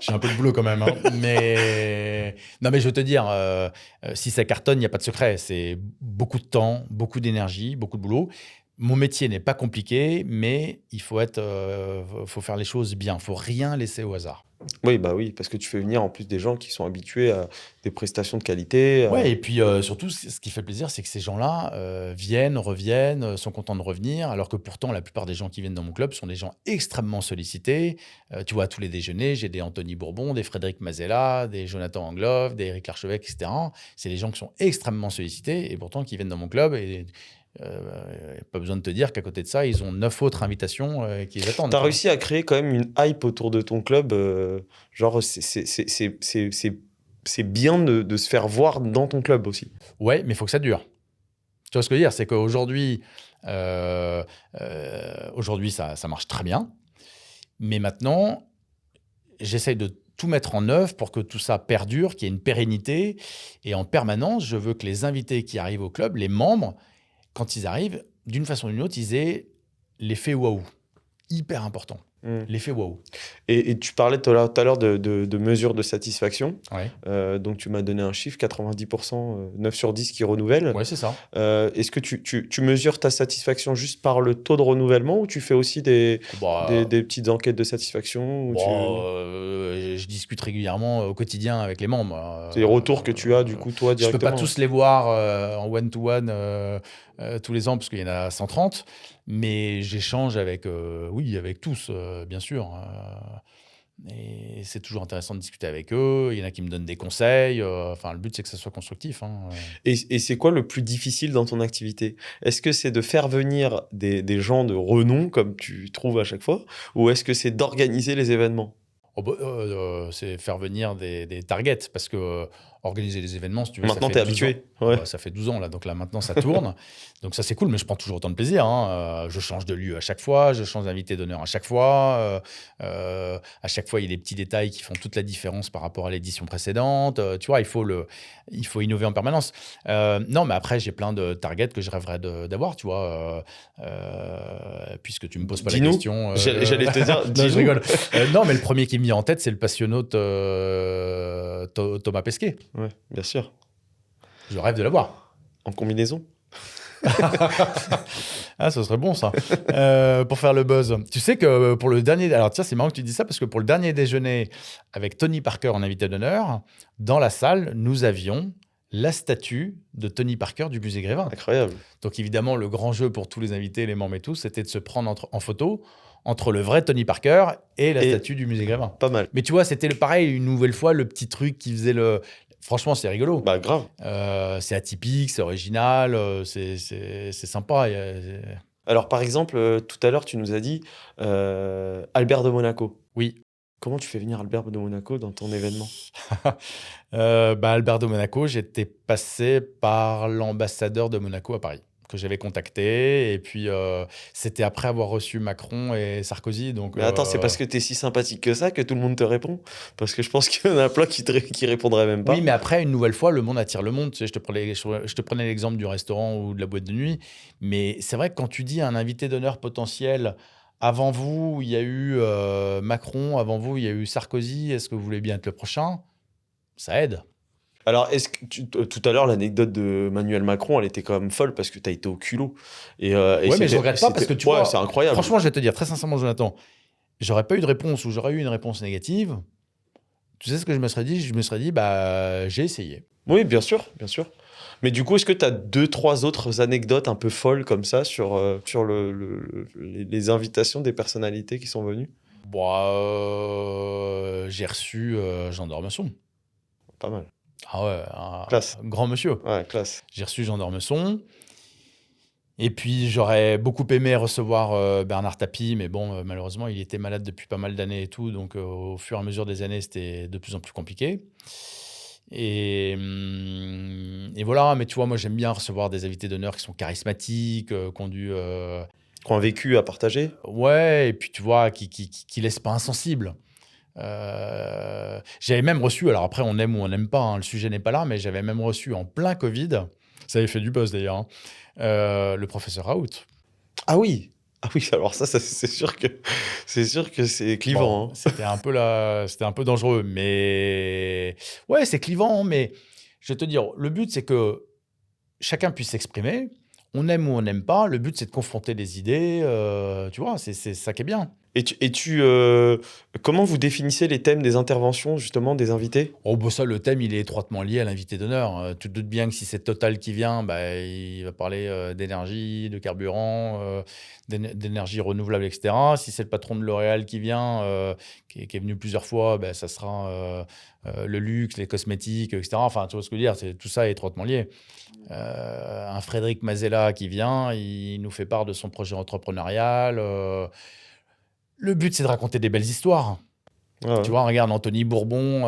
J'ai un peu de boulot quand même. Hein. Mais non, mais je veux te dire, si ça cartonne, il n'y a pas de secret. C'est beaucoup de temps, beaucoup d'énergie, beaucoup de boulot. Mon métier n'est pas compliqué, mais il faut faire les choses bien. Il ne faut rien laisser au hasard. Oui, bah oui, parce que tu fais venir en plus des gens qui sont habitués à des prestations de qualité. Ouais, et puis surtout, ce qui fait plaisir, c'est que ces gens-là viennent, reviennent, sont contents de revenir, alors que pourtant, la plupart des gens qui viennent dans mon club sont des gens extrêmement sollicités. Tu vois, à tous les déjeuners, j'ai des Anthony Bourbon, des Frédéric Mazella, des Jonathan Angloff, des Éric Larchevêque, etc. C'est des gens qui sont extrêmement sollicités et pourtant qui viennent dans mon club et... pas besoin de te dire qu'à côté de ça, ils ont 9 autres invitations qui les attendent. Tu as réussi à créer quand même une hype autour de ton club. Genre, c'est bien de se faire voir dans ton club aussi. Ouais, mais il faut que ça dure. Tu vois ce que je veux dire? C'est qu'aujourd'hui, aujourd'hui ça marche très bien. Mais maintenant, j'essaye de tout mettre en œuvre pour que tout ça perdure, qu'il y ait une pérennité. Et en permanence, je veux que les invités qui arrivent au club, les membres, quand ils arrivent, d'une façon ou d'une autre, ils aient l'effet waouh. Hyper important. L'effet waouh. Et tu parlais tout à l'heure de mesures de satisfaction. Ouais. Donc, tu m'as donné un chiffre, 90%, 9 sur 10 qui renouvellent. Ouais, c'est ça. Est-ce que tu mesures ta satisfaction juste par le taux de renouvellement ou tu fais aussi des petites enquêtes de satisfaction je discute régulièrement au quotidien avec les membres. C'est les retours que tu as, du coup, toi, directement. Je ne peux pas tous les voir en one-to-one tous les ans, parce qu'il y en a 130, mais j'échange avec tous, bien sûr. Et c'est toujours intéressant de discuter avec eux. Il y en a qui me donnent des conseils. Le but, c'est que ça soit constructif. Hein. Et c'est quoi le plus difficile dans ton activité? Est-ce que c'est de faire venir des gens de renom, comme tu trouves à chaque fois, ou est-ce que c'est d'organiser les événements? C'est faire venir des targets, parce que organiser les événements, si tu veux, maintenant, tu es habitué. Ouais. Ça fait 12 ans, là. Donc là, maintenant, ça tourne. Donc ça, c'est cool, mais je prends toujours autant de plaisir. Hein. Je change de lieu à chaque fois, je change d'invité d'honneur à chaque fois. À chaque fois, il y a des petits détails qui font toute la différence par rapport à l'édition précédente. Tu vois, il faut innover en permanence. Non, mais après, j'ai plein de targets que je rêverais d'avoir, tu vois. Puisque tu me poses pas la question. J'allais te dire, non, je rigole. Non, mais le premier qui me mis en tête, c'est le passionnot Thomas Pesquet. Ouais, bien sûr. Je rêve de l'avoir. En combinaison. Ah, ce serait bon ça. Pour faire le buzz. Tu sais que pour le dernier... Alors tiens, c'est marrant que tu dis ça parce que pour le dernier déjeuner avec Tony Parker en invité d'honneur, dans la salle, nous avions la statue de Tony Parker du musée Grévin. Incroyable. Donc évidemment, le grand jeu pour tous les invités, les membres et tout, c'était de se prendre en photo entre le vrai Tony Parker et la statue du musée Grévin. Pas mal. Mais tu vois, c'était pareil, une nouvelle fois, le petit truc qui faisait le... Franchement, c'est rigolo. Bah, grave. C'est atypique, c'est original, c'est sympa. Alors, par exemple, tout à l'heure, tu nous as dit Albert de Monaco. Oui. Comment tu fais venir Albert de Monaco dans ton événement? Albert de Monaco, j'étais passé par l'ambassadeur de Monaco à Paris, que j'avais contacté. Et puis, c'était après avoir reçu Macron et Sarkozy. Donc, Mais attends, c'est parce que tu es si sympathique que ça que tout le monde te répond? Parce que je pense qu'il y en a plein qui répondraient même pas. Oui, mais après, une nouvelle fois, le monde attire le monde. Tu sais, je te prenais l'exemple du restaurant ou de la boîte de nuit. Mais c'est vrai que quand tu dis à un invité d'honneur potentiel, avant vous, il y a eu Macron, avant vous, il y a eu Sarkozy, est-ce que vous voulez bien être le prochain? Ça aide. Alors, est-ce que tout à l'heure, l'anecdote de Emmanuel Macron, elle était quand même folle parce que tu as été au culot. Et Ouais, mais je regrette pas parce que tu vois, c'est incroyable. franchement, je vais te dire très sincèrement, Jonathan, j'aurais pas eu de réponse ou j'aurais eu une réponse négative. Tu sais ce que je me serais dit? Je me serais dit, bah, j'ai essayé. Oui, bien sûr, bien sûr. Mais du coup, est-ce que tu as 2-3 autres anecdotes un peu folles comme ça sur les invitations des personnalités qui sont venues? Bon, j'ai reçu Jean d'Ormesson. Pas mal. Ah ouais, un Classe. grand monsieur. Ouais, classe. J'ai reçu Jean d'Ormesson. Et puis, j'aurais beaucoup aimé recevoir Bernard Tapie, mais bon, malheureusement, il était malade depuis pas mal d'années et tout. Donc, au fur et à mesure des années, c'était de plus en plus compliqué. Et voilà, mais tu vois, moi, j'aime bien recevoir des invités d'honneur qui sont charismatiques, qui ont Qui ont un vécu à partager. ouais, et puis tu vois, qui laissent pas insensible. J'avais même reçu, alors après, on aime ou on n'aime pas, hein, le sujet n'est pas là, mais j'avais même reçu en plein Covid, ça avait fait du buzz d'ailleurs, hein, le professeur Raoult. Ah oui. Ah oui, alors ça c'est sûr que c'est clivant. Bon, Hein. c'était un peu dangereux, mais ouais, c'est clivant, mais je vais te dire, le but c'est que chacun puisse s'exprimer. On aime ou on n'aime pas. Le but c'est de confronter des idées. Tu vois, c'est ça qui est bien. Comment vous définissez les thèmes des interventions justement des invités? Oh, bah ça, le thème, il est étroitement lié à l'invité d'honneur. Tu te doutes bien que si c'est Total qui vient, bah, il va parler d'énergie, de carburant, d'énergie renouvelable, etc. Si c'est le patron de L'Oréal qui vient, qui est venu plusieurs fois, bah, ça sera le luxe, les cosmétiques, etc. Enfin, tu vois ce que je veux dire, tout ça est étroitement lié. Un Frédéric Mazella qui vient, il nous fait part de son projet entrepreneurial. Le but, c'est de raconter des belles histoires. Ouais. Tu vois, regarde Anthony Bourbon,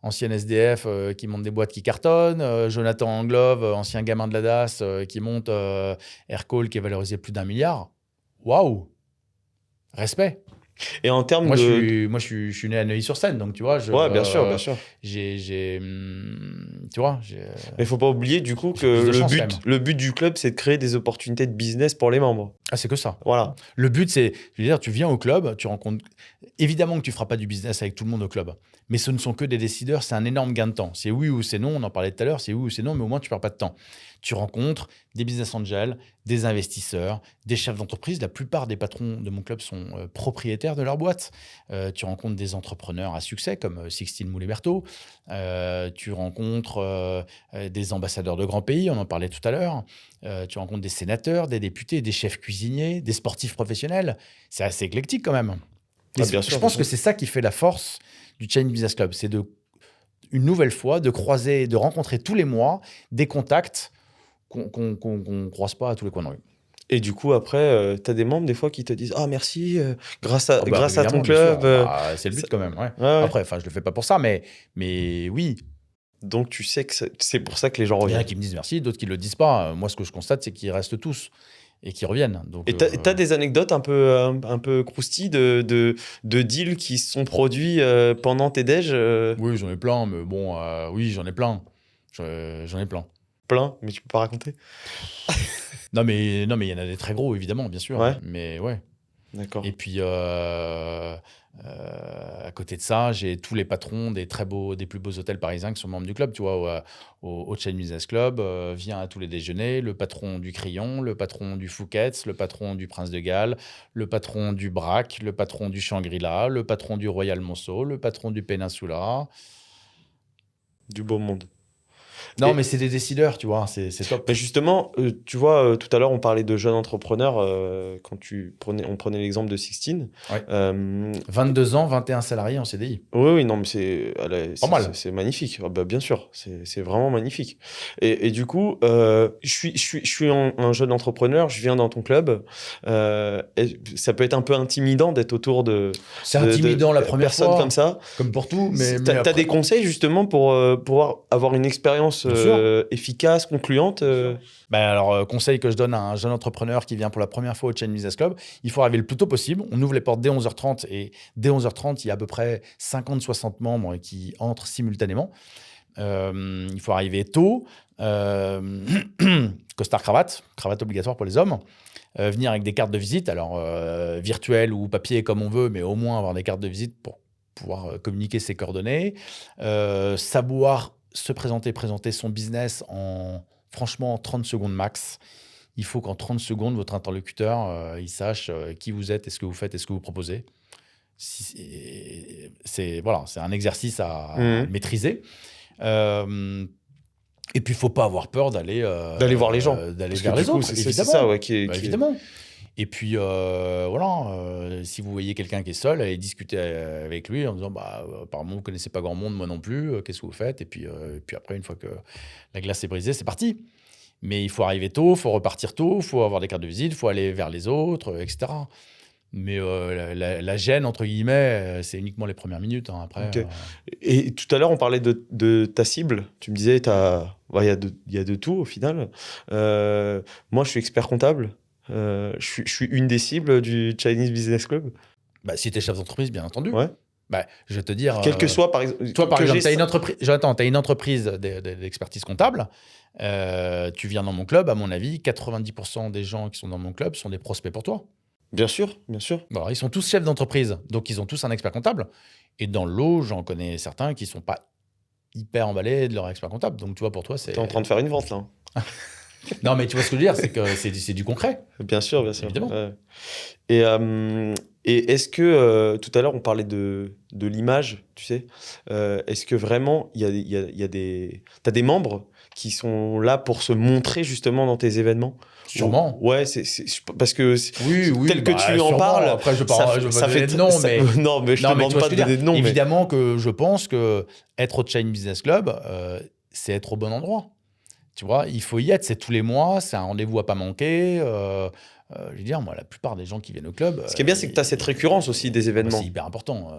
ancien SDF qui monte des boîtes qui cartonnent. Jonathan Anglove, ancien gamin de la DAS qui monte Aircall qui est valorisé plus d'1 milliard. Waouh! Respect. Et en termes Moi, de... je suis né à Neuilly-sur-Seine, donc tu vois. Ouais, bien sûr, bien sûr. Tu vois. Mais il faut pas oublier du coup J'ai que plus de chance, quand même. le but du club, c'est de créer des opportunités de business pour les membres. Ah, c'est que ça. Voilà. Le but, c'est, je veux dire, tu viens au club, tu rencontres. Évidemment que tu feras pas du business avec tout le monde au club, mais ce ne sont que des décideurs, c'est un énorme gain de temps. C'est oui ou c'est non, on en parlait tout à l'heure, c'est oui ou c'est non, mais au moins tu perds pas de temps. Tu rencontres des business angels, des investisseurs, des chefs d'entreprise. La plupart des patrons de mon club sont propriétaires de leur boîte. Tu rencontres des entrepreneurs à succès comme Sixtine Moulet-Berthaud. Tu rencontres des ambassadeurs de grands pays, on en parlait tout à l'heure. Tu rencontres des sénateurs, des députés, des chefs cuisiniers, des sportifs professionnels. C'est assez éclectique quand même. Ah, bien sûr, je pense bien que sûr. c'est ça qui fait la force du Chain Business Club. C'est une nouvelle fois de croiser, de rencontrer tous les mois des contacts qu'on croise pas à tous les coins de rue. Et du coup, après, tu as des membres des fois qui te disent « Ah, merci, grâce à ton Évidemment, bien club. sûr. Bah, c'est le but quand même. Ouais. Ouais. Après, je le fais pas pour ça, mais oui. Donc, tu sais que c'est pour ça que les gens Il y en reviennent. a qui me disent merci, d'autres qui le disent pas. Moi, ce que je constate, c'est qu'ils restent tous et qu'ils reviennent. Donc, Et t'as des anecdotes un peu croustilles de deals qui se sont produits pendant tes déj Oui, j'en ai plein, mais bon, oui, j'en ai plein. J'en ai plein. plein, mais tu peux pas raconter? Non, mais il y en a des très gros, évidemment, bien sûr. Ouais. Mais ouais. D'accord. Et puis, à côté de ça, j'ai tous les patrons des plus beaux hôtels parisiens qui sont membres du club. Tu vois, au Chain Business Club, vient à tous les déjeuners. Le patron du Crillon, le patron du Fouquet's, le patron du Prince de Galles, le patron du Brac, le patron du Shangri-La, le patron du Royal Monceau, le patron du Peninsula. Du beau monde. Non, Et- mais c'est des décideurs, tu vois, c'est top. Mais justement, tu vois, tout à l'heure, on parlait de jeunes entrepreneurs quand on prenait l'exemple de Sixtine. Ouais. Euh, 22 ans, 21 salariés en CDI. oui, non, mais Pas mal. c'est magnifique. Ah bah, bien sûr, c'est vraiment magnifique. Et du coup, je suis un jeune entrepreneur, je viens dans ton club. Et ça peut être un peu intimidant d'être autour de C'est intimidant la première personnes fois, comme ça. comme pour tout. Mais T'as après- des conseils justement pour pouvoir avoir une expérience Bien sûr. efficace, concluante Alors, conseil que je donne à un jeune entrepreneur qui vient pour la première fois au Chain Business Club, il faut arriver le plus tôt possible. On ouvre les portes dès 11h30 et dès 11h30, il y a à peu près 50-60 membres qui entrent simultanément. Il faut arriver tôt. Costard cravate obligatoire pour les hommes. Venir avec des cartes de visite, alors virtuelles ou papier comme on veut, mais au moins avoir des cartes de visite pour pouvoir communiquer ses coordonnées. Savoir se présenter son business en franchement 30 secondes max. Il faut qu'en 30 secondes, votre interlocuteur, il sache qui vous êtes, et ce que vous faites et ce que vous proposez. C'est un exercice à maîtriser. Et puis, il ne faut pas avoir peur d'aller voir les gens. D'aller Parce vers que les du coup, autres, c'est évidemment. ça ouais, Évidemment. Et puis, si vous voyez quelqu'un qui est seul, allez discuter avec lui en disant apparemment, vous ne connaissez pas grand monde, moi non plus, qu'est-ce que vous faites ? Et puis après, une fois que la glace est brisée, c'est parti. Mais il faut arriver tôt, il faut repartir tôt, il faut avoir des cartes de visite, il faut aller vers les autres, etc. Mais la gêne, entre guillemets, c'est uniquement les premières minutes. Hein, après, Ok. Et tout à l'heure, on parlait de ta cible. Tu me disais, il y a de tout au final. Moi, je suis expert comptable. Je suis une des cibles du Chinese Business Club. Si tu es chef d'entreprise, bien entendu. Ouais. Je vais te dire... Quel que soit, par exemple. Toi, par que exemple, j'ai tu as une entreprise d'expertise comptable. Tu viens dans mon club, à mon avis, 90% des gens qui sont dans mon club sont des prospects pour toi. Bien sûr, bien sûr. Ils sont tous chefs d'entreprise, donc ils ont tous un expert comptable. Et dans le lot, j'en connais certains qui ne sont pas hyper emballés de leur expert comptable. Donc, tu vois, pour toi, c'est... Tu es en train de faire une vente, là. Non, mais tu vois ce que je veux dire, c'est que c'est du concret. Bien sûr, bien sûr. Évidemment. Ouais. Et est-ce que, tout à l'heure, on parlait de l'image, tu sais. Est-ce que vraiment, t'as des membres qui sont là pour se montrer justement dans tes événements ? Sûrement. Ouais, parce que Oui, tel que tu en sûrement. parles, Après, je ne vais pas donner de nom, mais... Non, mais je te Non, mais demande tu vois pas ce de que je veux donner de dire. nom. Mais... Évidemment que je pense que être au Chain Business Club, c'est être au bon endroit. Tu vois, il faut y être, c'est tous les mois, c'est un rendez-vous à pas manquer. Je veux dire, moi, la plupart des gens qui viennent au club... Ce qui est bien, c'est que tu as cette récurrence aussi des événements. C'est hyper important.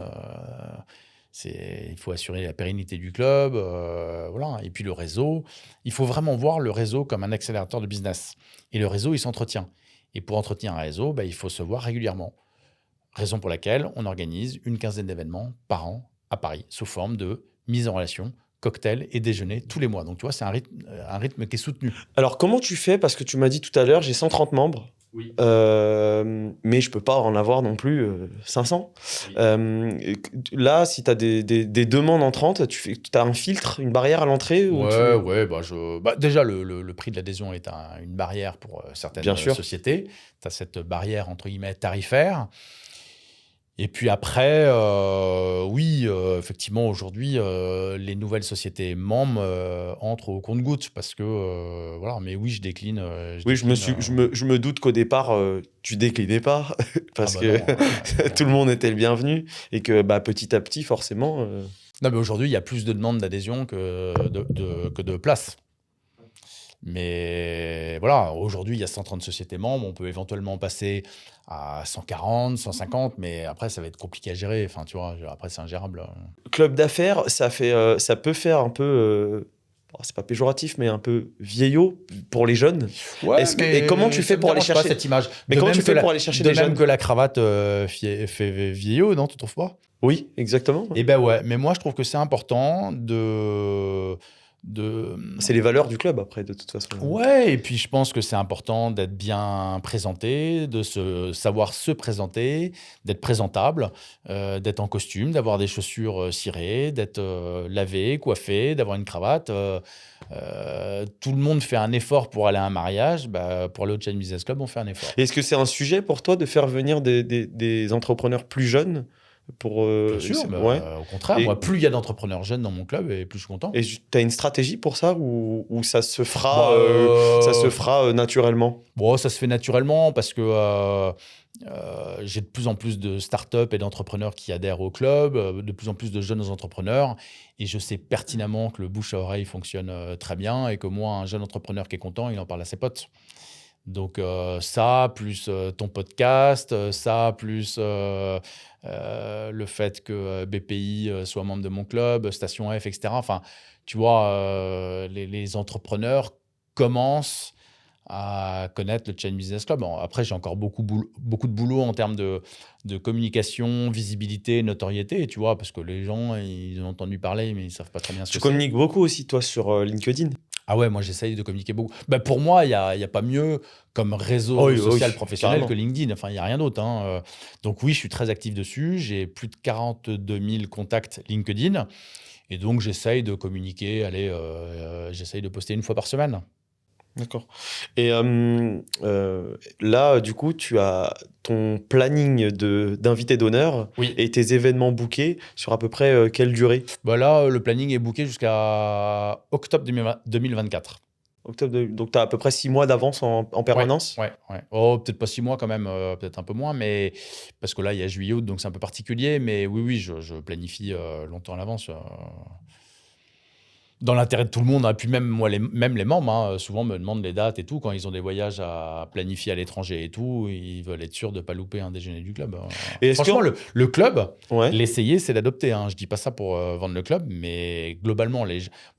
Il faut assurer la pérennité du club. Voilà. Et puis le réseau, il faut vraiment voir le réseau comme un accélérateur de business. Et le réseau, il s'entretient. Et pour entretenir un réseau, il faut se voir régulièrement. Raison pour laquelle on organise une quinzaine d'événements par an à Paris, sous forme de mise en relation, cocktail et déjeuner tous les mois. Donc, tu vois, c'est un rythme qui est soutenu. Alors, comment tu fais ? Parce que tu m'as dit tout à l'heure, j'ai 130 membres. Oui. Mais je peux pas en avoir non plus 500. Oui. Là, si tu as des demandes entrantes, tu as un filtre, une barrière à l'entrée déjà, le prix de l'adhésion est une barrière pour certaines sociétés. Tu as cette barrière, entre guillemets, tarifaire. Et puis après, effectivement, aujourd'hui, les nouvelles sociétés membres entrent au compte-gouttes parce que, mais oui, je décline. Je me doute qu'au départ, tu déclinais pas parce que tout le monde était le bienvenu et que petit à petit, forcément... Non, mais aujourd'hui, il y a plus de demandes d'adhésion que de places. Mais voilà, aujourd'hui, il y a 130 sociétés membres. On peut éventuellement passer à 140, 150, mais après, ça va être compliqué à gérer. Enfin, tu vois, après, c'est ingérable. Club d'affaires, ça peut faire un peu... c'est pas péjoratif, mais un peu vieillot pour les jeunes. Ouais, et comment tu fais pour aller chercher cette image? Mais comment tu fais pour aller chercher des jeunes? De même que la cravate fait vieillot, non? Tu trouves pas? Oui, exactement. Et ouais, mais moi, je trouve que c'est important de C'est les valeurs du club, après, de toute façon. Ouais, et puis je pense que c'est important d'être bien présenté, savoir se présenter, d'être présentable, d'être en costume, d'avoir des chaussures cirées, d'être lavé, coiffé, d'avoir une cravate. Tout le monde fait un effort pour aller à un mariage. Pour aller au Challenge Business Club, on fait un effort. Est-ce que c'est un sujet pour toi de faire venir des entrepreneurs plus jeunes Bien sûr, ouais. au contraire, moi, plus il y a d'entrepreneurs jeunes dans mon club, et plus je suis content. Et tu as une stratégie pour ça ou ça se Bah, fera naturellement? Bon, ça se fait naturellement parce que j'ai de plus en plus de startups et d'entrepreneurs qui adhèrent au club, de plus en plus de jeunes entrepreneurs. Et je sais pertinemment que le bouche à oreille fonctionne très bien et que moi, un jeune entrepreneur qui est content, il en parle à ses potes. Donc ça, plus ton podcast, ça, plus le fait que BPI soit membre de mon club, Station F, etc. Enfin, tu vois, les entrepreneurs commencent à connaître le Chain Business Club. Bon, après, j'ai encore beaucoup de boulot en termes de communication, visibilité, notoriété, tu vois, parce que les gens, ils ont entendu parler, mais ils ne savent pas très bien ce Tu que c'est. communiques beaucoup aussi, toi, sur LinkedIn? Ah ouais, moi j'essaye de communiquer beaucoup. Pour moi, il y a pas mieux comme réseau social professionnel carrément. que LinkedIn. Enfin, il n'y a rien d'autre, hein. Donc oui, je suis très actif dessus. J'ai plus de 42 000 contacts LinkedIn. Et donc, j'essaye de communiquer. Allez, j'essaye de poster une fois par semaine. D'accord. Et là, du coup, tu as ton planning d'invités d'honneur Oui. et tes événements bookés sur à peu près quelle durée? Là, le planning est booké jusqu'à octobre 2024. Donc, tu as à peu près 6 mois d'avance en permanence? Ouais. Oh, peut-être pas 6 mois quand même, peut-être un peu moins, mais parce que là, il y a juillet, août, donc c'est un peu particulier. Mais oui, je planifie longtemps à l'avance. Dans l'intérêt de tout le monde, hein. Puis même moi, même les membres, hein, souvent me demandent les dates et tout. Quand ils ont des voyages à planifier à l'étranger et tout, ils veulent être sûrs de ne pas louper un déjeuner du club. Et franchement, le club, Ouais. l'essayer, c'est l'adopter, hein. Je dis pas ça pour vendre le club, mais globalement,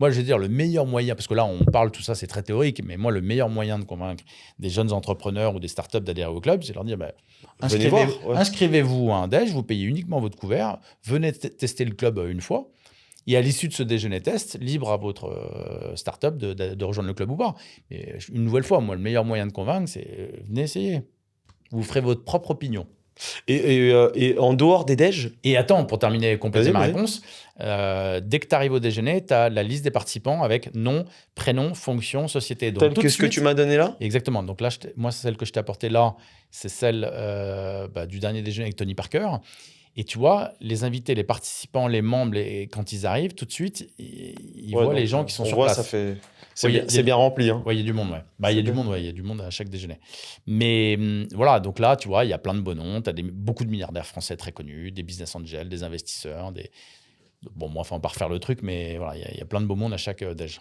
moi, je veux dire, le meilleur moyen, parce que là, on parle, tout ça, c'est très théorique, mais moi, le meilleur moyen de convaincre des jeunes entrepreneurs ou des startups d'adhérer au club, c'est leur dire, Venez voir, ouais. inscrivez-vous à un déj, vous payez uniquement votre couvert, venez tester le club une fois. Et à l'issue de ce déjeuner test, libre à votre startup de rejoindre le club ou pas. Mais une nouvelle fois, moi, le meilleur moyen de convaincre, c'est venez essayer. Vous ferez votre propre opinion. Et en dehors des déj? Et attends, pour terminer, compléter ma Vas-y. réponse, dès que tu arrives au déjeuner, tu as la liste des participants avec nom, prénom, fonction, société. Donc, Tel tout que de ce que suite, tu m'as donné là? exactement. Donc là, moi, c'est celle que je t'ai apportée là. C'est celle du dernier déjeuner avec Tony Parker. Et tu vois, les invités, les participants, les membres, quand ils arrivent, tout de suite, ils voient les gens qui sont sur place. Ça fait... Ouais, C'est bien rempli. Hein. Oui, il y a du monde, ouais. Il y a du monde, il y a du monde à chaque déjeuner. Mais voilà, donc là, tu vois, il y a plein de beaux noms. Tu as beaucoup de milliardaires français très connus, des business angels, des investisseurs, Bon, moi, enfin, on va pas refaire le truc, mais voilà, il y a plein de beaux mondes à chaque déj.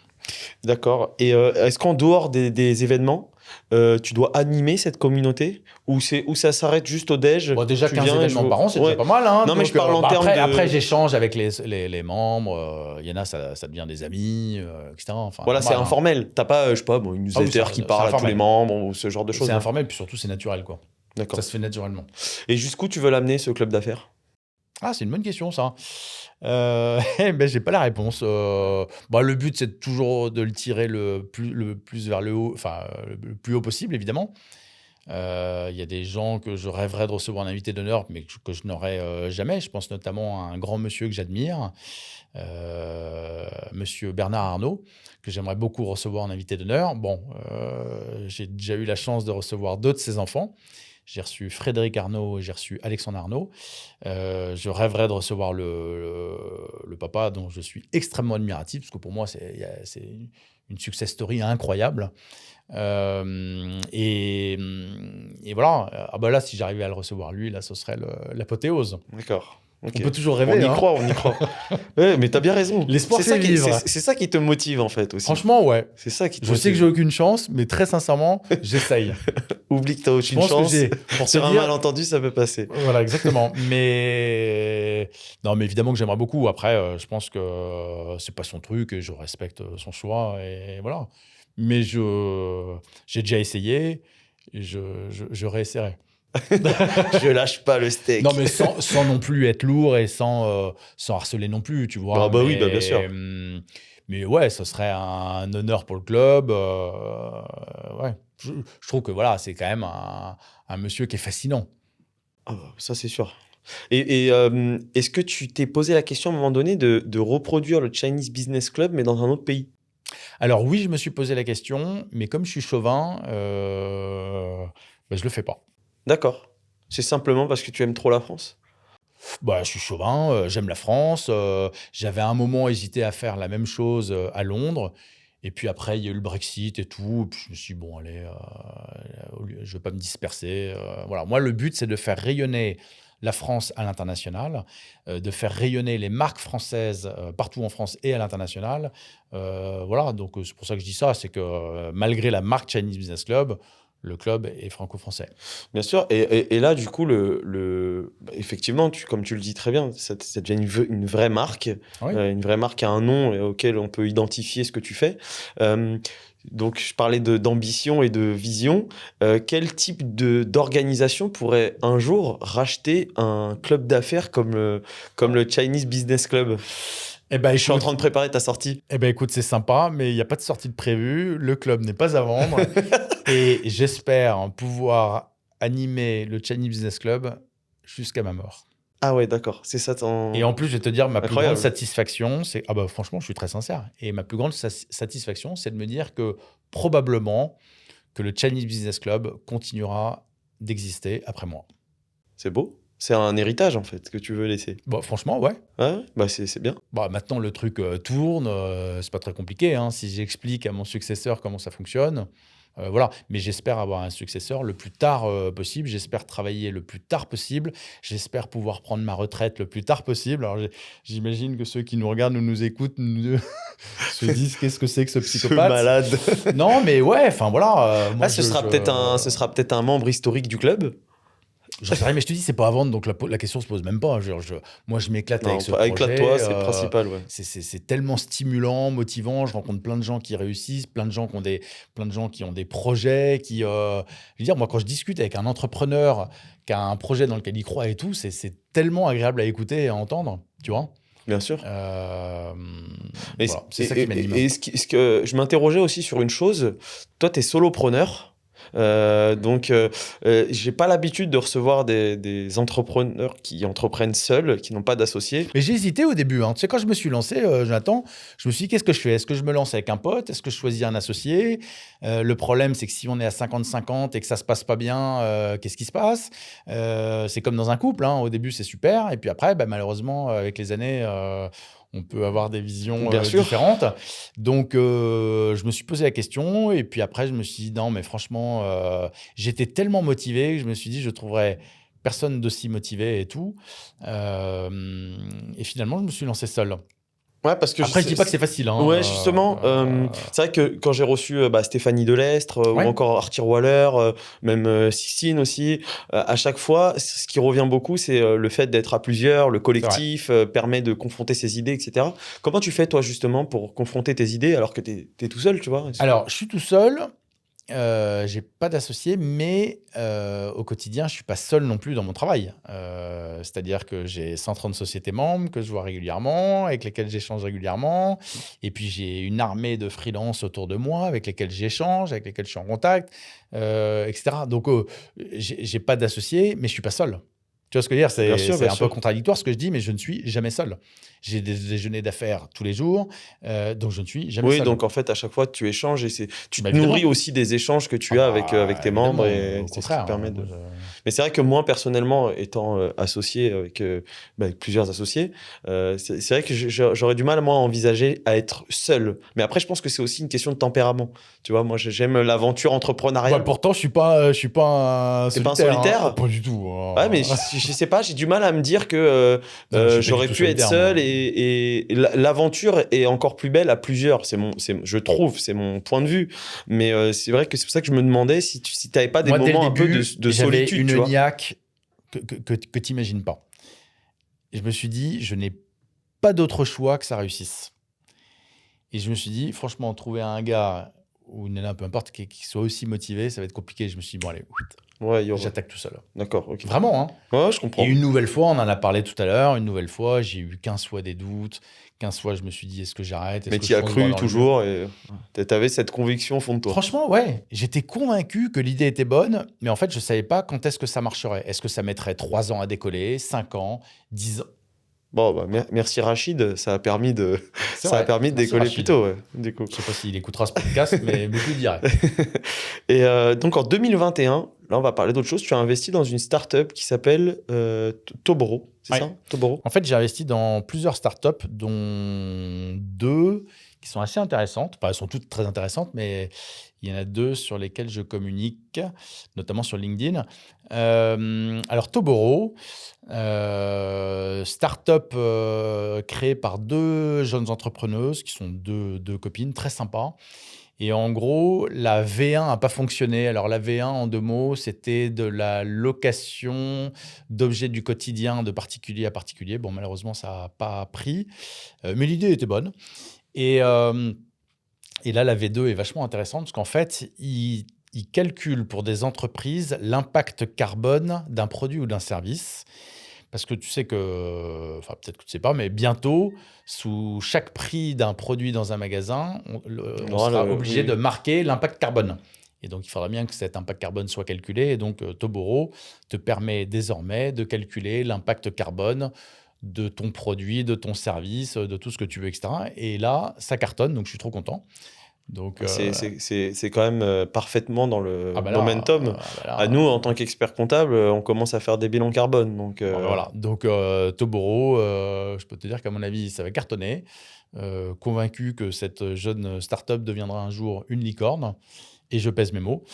D'accord. Et est-ce qu'en dehors des événements, tu dois animer cette communauté ou ça s'arrête juste au déj? Bon, déjà, tu 15 viens et événements par an, c'est déjà pas mal. Hein. Non, mais Donc, je parle en termes de... Après, j'échange avec les membres. Il y en a, ça devient des amis, etc. Enfin, Voilà, c'est normal, hein. informel. T'as pas, je sais pas, une newsletter qui parle à tous informel. les membres ou ce genre de choses. C'est informel, puis surtout, c'est naturel, quoi. D'accord. Ça se fait naturellement. Et jusqu'où tu veux l'amener, ce club d'affaires? Ah, c'est une bonne question, ça. J'ai pas la réponse. Le but, c'est toujours de le tirer le plus vers le haut, enfin, le plus haut possible, évidemment. Il y a des gens que je rêverais de recevoir en invité d'honneur, mais que je n'aurai jamais. Je pense notamment à un grand monsieur que j'admire, monsieur Bernard Arnault, que j'aimerais beaucoup recevoir en invité d'honneur. Bon, j'ai déjà eu la chance de recevoir deux de ses enfants. J'ai reçu Frédéric Arnault et j'ai reçu Alexandre Arnault. Je rêverais de recevoir le papa dont je suis extrêmement admiratif, parce que pour moi, c'est une success story incroyable. Et voilà. Là, si j'arrivais à le recevoir lui, là, ce serait l'apothéose. D'accord. Okay. On peut toujours rêver. On y croit. Ouais, mais t'as bien raison. L'espoir, c'est vivre. C'est ça qui te motive, en fait, aussi. Franchement, ouais. C'est ça qui te Je motive. sais que j'ai aucune chance, mais très sincèrement, j'essaye. Oublie que t'as aucune chance. Sur un malentendu, ça peut passer. Voilà, exactement. Mais évidemment que j'aimerais beaucoup. Après, je pense que c'est pas son truc et je respecte son choix. Et voilà. Mais j'ai déjà essayé et je réessayerai. Je lâche pas le steak. Non, mais sans non plus être lourd et sans harceler non plus, tu vois. Ah bah oui, bah bien sûr. Mais ouais, ce serait un honneur pour le club. Ouais. Je trouve que voilà, c'est quand même un monsieur qui est fascinant. Ah bah, ça, c'est sûr. Et est-ce que tu t'es posé la question à un moment donné de reproduire le Chinese Business Club, mais dans un autre pays? Alors oui, je me suis posé la question, mais comme je suis chauvin, bah, je le fais pas. D'accord. C'est simplement parce que tu aimes trop la France? Bah, je suis chauvin, j'aime la France. J'avais un moment hésité à faire la même chose à Londres. Et puis après, il y a eu le Brexit et tout. Puis je me suis dit, bon, allez, je ne vais pas me disperser. Voilà. Moi, le but, c'est de faire rayonner la France à l'international, de faire rayonner les marques françaises partout en France et à l'international. Voilà, donc c'est pour ça que je dis ça, c'est que malgré la marque Chinese Business Club, le club est franco-français. Bien sûr. Et là, du coup, effectivement, comme tu le dis très bien, ça devient une vraie marque. Oui. Une vraie marque a un nom auquel on peut identifier ce que tu fais. Donc, je parlais d'ambition et de vision. Quel type d'organisation pourrait un jour racheter un club d'affaires comme le Chinese Business Club? Eh ben, Je suis en écoute, train de préparer ta sortie. eh ben, écoute, c'est sympa, mais il n'y a pas de sortie de prévue. Le club n'est pas à vendre. Et j'espère pouvoir animer le Chinese Business Club jusqu'à ma mort. Ah ouais, d'accord. C'est ça ton... Et en plus, je vais te dire, ma plus Incroyable. grande satisfaction, c'est... Ah bah franchement, je suis très sincère. Et ma plus grande satisfaction, c'est de me dire que probablement que le Chinese Business Club continuera d'exister après moi. C'est beau. C'est un héritage, en fait, que tu veux laisser. Bon, franchement, ouais. Ouais, bah c'est bien. Bah, maintenant, le truc tourne. C'est pas très compliqué, hein. Si j'explique à mon successeur comment ça fonctionne, voilà. Mais j'espère avoir un successeur le plus tard possible. J'espère travailler le plus tard possible. J'espère pouvoir prendre ma retraite le plus tard possible. Alors, j'imagine que ceux qui nous regardent ou nous écoutent se disent qu'est-ce que c'est que ce psychopathe. malade. Non, mais ouais, enfin voilà. Moi, Ce sera peut-être un membre historique du club. J'en sais rien, mais je te dis, c'est pas à vendre, donc la question se pose même pas. Moi, je m'éclate Non, avec ce projet. éclate-toi, c'est le principal, ouais. C'est tellement stimulant, motivant. Je rencontre plein de gens qui réussissent, plein de gens qui ont des projets. Je veux dire, moi, quand je discute avec un entrepreneur qui a un projet dans lequel il croit et tout, c'est tellement agréable à écouter et à entendre, tu vois. Bien sûr. Voilà, Et c'est ça qui m'anime. Et ce que je m'interrogeais aussi sur une chose. Toi, tu es solopreneur. Donc, j'ai pas l'habitude de recevoir des entrepreneurs qui entreprennent seuls, qui n'ont pas d'associés. Mais j'ai hésité au début, hein. Tu sais, quand je me suis lancé, Jonathan, je me suis dit, qu'est-ce que je fais? Est-ce que je me lance avec un pote? Est-ce que je choisis un associé? Le problème, c'est que si on est à 50-50 et que ça se passe pas bien, qu'est-ce qui se passe? C'est comme dans un couple, hein. Au début, c'est super. Et puis après, bah, malheureusement, avec les années, on peut avoir des visions Bien sûr. différentes. Donc, je me suis posé la question. Et puis après, je me suis dit, non, mais franchement, j'étais tellement motivé que je me suis dit, je trouverais personne d'aussi motivé et tout. Et finalement, je me suis lancé seul. Ouais, parce que Après, je dis pas que c'est facile, hein. Ouais, justement. C'est vrai que quand j'ai reçu Stéphanie Delestre ou Ouais. encore Arthur Waller, même Sistine aussi, à chaque fois, ce qui revient beaucoup, c'est le fait d'être à plusieurs, le collectif permet de confronter ses idées, etc. Comment tu fais, toi, justement, pour confronter tes idées alors que tu es tout seul, tu vois? Alors, je suis tout seul. J'ai pas d'associé, mais au quotidien, je suis pas seul non plus dans mon travail. C'est-à-dire que j'ai 130 sociétés membres que je vois régulièrement, avec lesquelles j'échange régulièrement. Et puis, j'ai une armée de freelance autour de moi, avec lesquels j'échange, avec lesquels je suis en contact, etc. Donc, j'ai pas d'associé, mais je suis pas seul. Tu vois ce que je veux dire? Bien sûr, C'est bien un sûr. peu contradictoire ce que je dis, mais je ne suis jamais seul. J'ai des déjeuners d'affaires tous les jours, donc je ne suis jamais Oui, seul. donc en fait, à chaque fois, tu échanges et tu Bah, te nourris évidemment. aussi des échanges que tu as avec tes Évidemment, membres et au c'est ce qui contraire. te permet de... Moi, Mais c'est vrai que moi, personnellement, étant associé avec plusieurs associés, c'est vrai que j'aurais du mal, moi, à envisager à être seul. Mais après, je pense que c'est aussi une question de tempérament. Tu vois, moi, j'aime l'aventure entrepreneuriale. Bah, pourtant, je suis pas un T'es pas un solitaire. solitaire Hein. Pas du tout. Hein. Ouais, mais je sais pas, j'ai du mal à me dire que Non, je suis pas j'aurais du tout pu être solitaire, seul moi. et l'aventure est encore plus belle à plusieurs. Je trouve, c'est mon point de vue. Mais c'est vrai que c'est pour ça que je me demandais si t'avais pas des Moi, dès moments le un peu début, de j'avais solitude, une tu vois. niaque que tu n'imagines pas. Et je me suis dit, je n'ai pas d'autre choix que ça réussisse. Et je me suis dit, franchement, trouver un gars ou une nana, peu importe, qui soit aussi motivée, ça va être compliqué. Je me suis dit, bon, allez, Ouais, il y aura. j'attaque tout seul. D'accord, ok. Vraiment, hein. Ouais, je Et comprends. une nouvelle fois, on en a parlé tout à l'heure, une nouvelle fois, j'ai eu 15 fois des doutes. 15 fois, je me suis dit, est-ce que j'arrête? Est-ce Mais que tu je as fonce droit cru dans le mur? toujours et tu avais cette conviction au fond de toi. Franchement, ouais, j'étais convaincu que l'idée était bonne, mais en fait, je ne savais pas quand est-ce que ça marcherait. Est-ce que ça mettrait 3 ans à décoller, 5 ans, 10 ans? Bon, bah, merci Rachid, ça a permis de, C'est ça a vrai. permis de Merci, décoller Rachid. plus tôt, ouais, du coup. Je ne sais pas s'il écoutera ce podcast, mais je lui dirai. Et donc en 2021, là on va parler d'autre chose. Tu as investi dans une startup qui s'appelle Toboro, c'est Ouais. ça? Toboro. En fait, j'ai investi dans plusieurs startups, dont 2 qui sont assez intéressantes. Enfin, elles sont toutes très intéressantes, mais il y en a 2 sur lesquelles je communique, notamment sur LinkedIn. Alors, Toboro, startup créée par 2 jeunes entrepreneuses qui sont deux copines très sympas. Et en gros, la V1 n'a pas fonctionné. Alors, la V1, en 2 mots, c'était de la location d'objets du quotidien de particulier à particulier. Bon, malheureusement, ça n'a pas pris. Mais l'idée était bonne. Et là, la V2 est vachement intéressante parce qu'en fait, ils calculent pour des entreprises l'impact carbone d'un produit ou d'un service. Parce que tu sais que, enfin peut-être que tu ne sais pas, mais bientôt, sous chaque prix d'un produit dans un magasin, on sera obligé de marquer l'impact carbone. Et donc, il faudra bien que cet impact carbone soit calculé. Et donc, Toboro te permet désormais de calculer l'impact carbone de ton produit, de ton service, de tout ce que tu veux, etc. Et là, ça cartonne, donc je suis trop content. Donc, c'est quand même parfaitement dans le ah bah là, momentum. là, À nous, en tant qu'experts comptables, on commence à faire des bilans carbone. Donc, voilà. Donc, Toboro, je peux te dire qu'à mon avis, ça va cartonner. Convaincu que cette jeune start-up deviendra un jour une licorne. Et je pèse mes mots.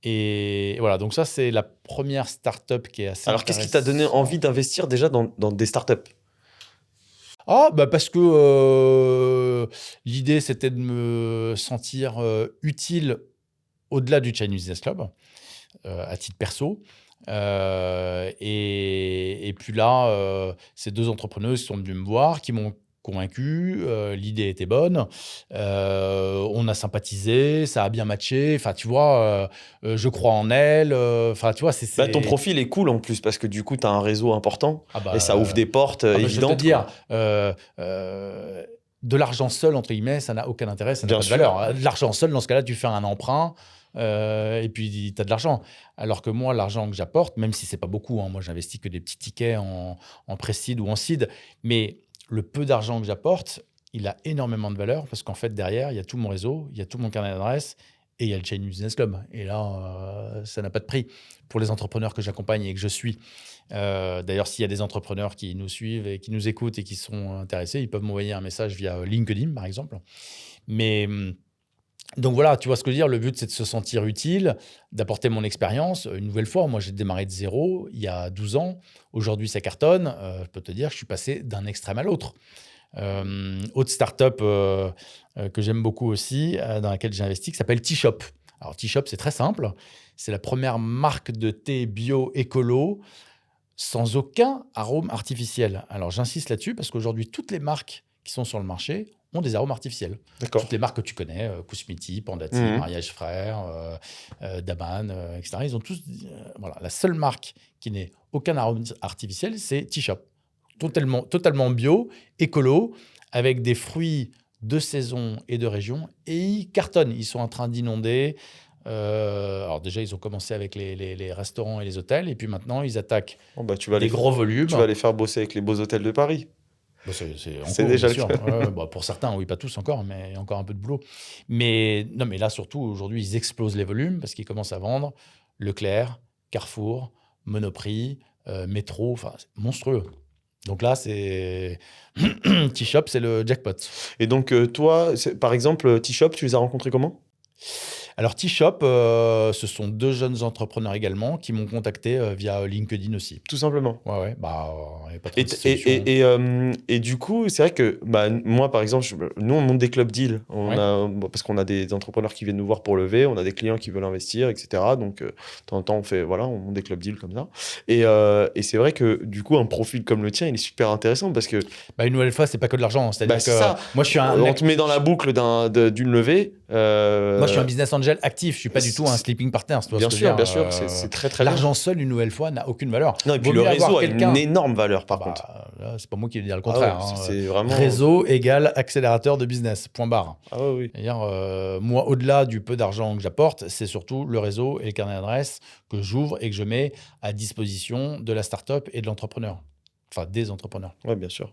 Et voilà, donc ça, c'est la première start-up qui est assez alors, qu'est-ce qui t'a donné envie d'investir déjà dans des startups? Ah, bah parce que l'idée, c'était de me sentir utile au-delà du Chinese Business Club, à titre perso. Et puis là, ces 2 entrepreneuses qui sont venues me voir, qui m'ont convaincu, l'idée était bonne, on a sympathisé, ça a bien matché. Enfin, tu vois, je crois en elles. Enfin, tu vois, Bah, ton profil est cool en plus parce que du coup, tu as un réseau important Ah bah, et ça ouvre des portes je vais te évidentes. dire, de l'argent seul, entre guillemets, ça n'a aucun intérêt, ça n'a Bien pas de sûr. valeur. De l'argent seul, dans ce cas-là, tu fais un emprunt et puis tu as de l'argent. Alors que moi, l'argent que j'apporte, même si c'est pas beaucoup, hein, moi, j'investis que des petits tickets en pré-seed ou en seed, mais le peu d'argent que j'apporte, il a énormément de valeur parce qu'en fait, derrière, il y a tout mon réseau, il y a tout mon carnet d'adresses et il y a le Chinese Business Club. Et là, ça n'a pas de prix pour les entrepreneurs que j'accompagne et que je suis. D'ailleurs, s'il y a des entrepreneurs qui nous suivent et qui nous écoutent et qui sont intéressés, ils peuvent m'envoyer un message via LinkedIn, par exemple. Mais donc voilà, tu vois ce que je veux dire. Le but, c'est de se sentir utile, d'apporter mon expérience. Une nouvelle fois, moi, j'ai démarré de zéro il y a 12 ans. Aujourd'hui, ça cartonne. Je peux te dire que je suis passé d'un extrême à l'autre. Autre start-up que j'aime beaucoup aussi, dans laquelle j'ai investi, qui s'appelle T-Shop. Alors, T-Shop, c'est très simple. C'est la première marque de thé bio écolo sans aucun arôme artificiel. Alors, j'insiste là-dessus parce qu'aujourd'hui, toutes les marques qui sont sur le marché ont des arômes artificiels. D'accord. Toutes les marques que tu connais, Kousmiti, Pandati, Mariage Frères, Daman, etc. Ils ont tous... voilà. La seule marque qui n'ait aucun arôme artificiel, c'est T-Shop. Totalement bio, écolo, avec des fruits de saison et de région. Et ils cartonnent. Ils sont en train d'inonder. Alors déjà, ils ont commencé avec les restaurants et les hôtels. Et puis maintenant, ils attaquent des gros volumes. Tu vas les faire bosser avec les beaux hôtels de Paris. Bah, c'est déjà le cas. Bah, pour certains, oui, pas tous encore, mais il y a encore un peu de boulot. Mais non, mais là, surtout, aujourd'hui, ils explosent les volumes parce qu'ils commencent à vendre Leclerc, Carrefour, Monoprix, Métro, enfin, c'est monstrueux. Donc là, c'est T-Shop, c'est le jackpot. Et donc, toi, par exemple, T-Shop, tu les as rencontrés comment ? Alors, T-Shop, ce sont 2 jeunes entrepreneurs également qui m'ont contacté via LinkedIn aussi. Tout simplement. Ouais, bah, il n'y a pas trop de solution. Et du coup, c'est vrai que bah, moi, par exemple, nous, on monte des club deals. Parce qu'on a des entrepreneurs qui viennent nous voir pour lever, on a des clients qui veulent investir, etc. Donc, de temps en temps, on monte des club deals comme ça. Et c'est vrai que, du coup, un profil comme le tien, il est super intéressant parce que... Bah, une nouvelle fois, c'est pas que de l'argent. C'est-à-dire que ça. moi, je suis on te met dans la boucle d'une levée, Moi, je suis un business angel actif. Je suis pas du tout un sleeping partner. Tu vois Bien ce que je veux sûr, dire. bien sûr, c'est très très bien. L'argent seul, une nouvelle fois, n'a aucune valeur. Non, et puis Vaut le mieux avoir réseau a quelqu'un. une énorme valeur par Bah, contre. là, c'est pas moi qui vais dire le Ah contraire. ouais, hein. c'est vraiment... Réseau égale accélérateur de business. Point barre. Ah ouais, oui. C'est-à-dire, moi, au-delà du peu d'argent que j'apporte, c'est surtout le réseau et le carnet d'adresse que j'ouvre et que je mets à disposition de la startup et de l'entrepreneur. Enfin, des entrepreneurs. Ouais, bien sûr.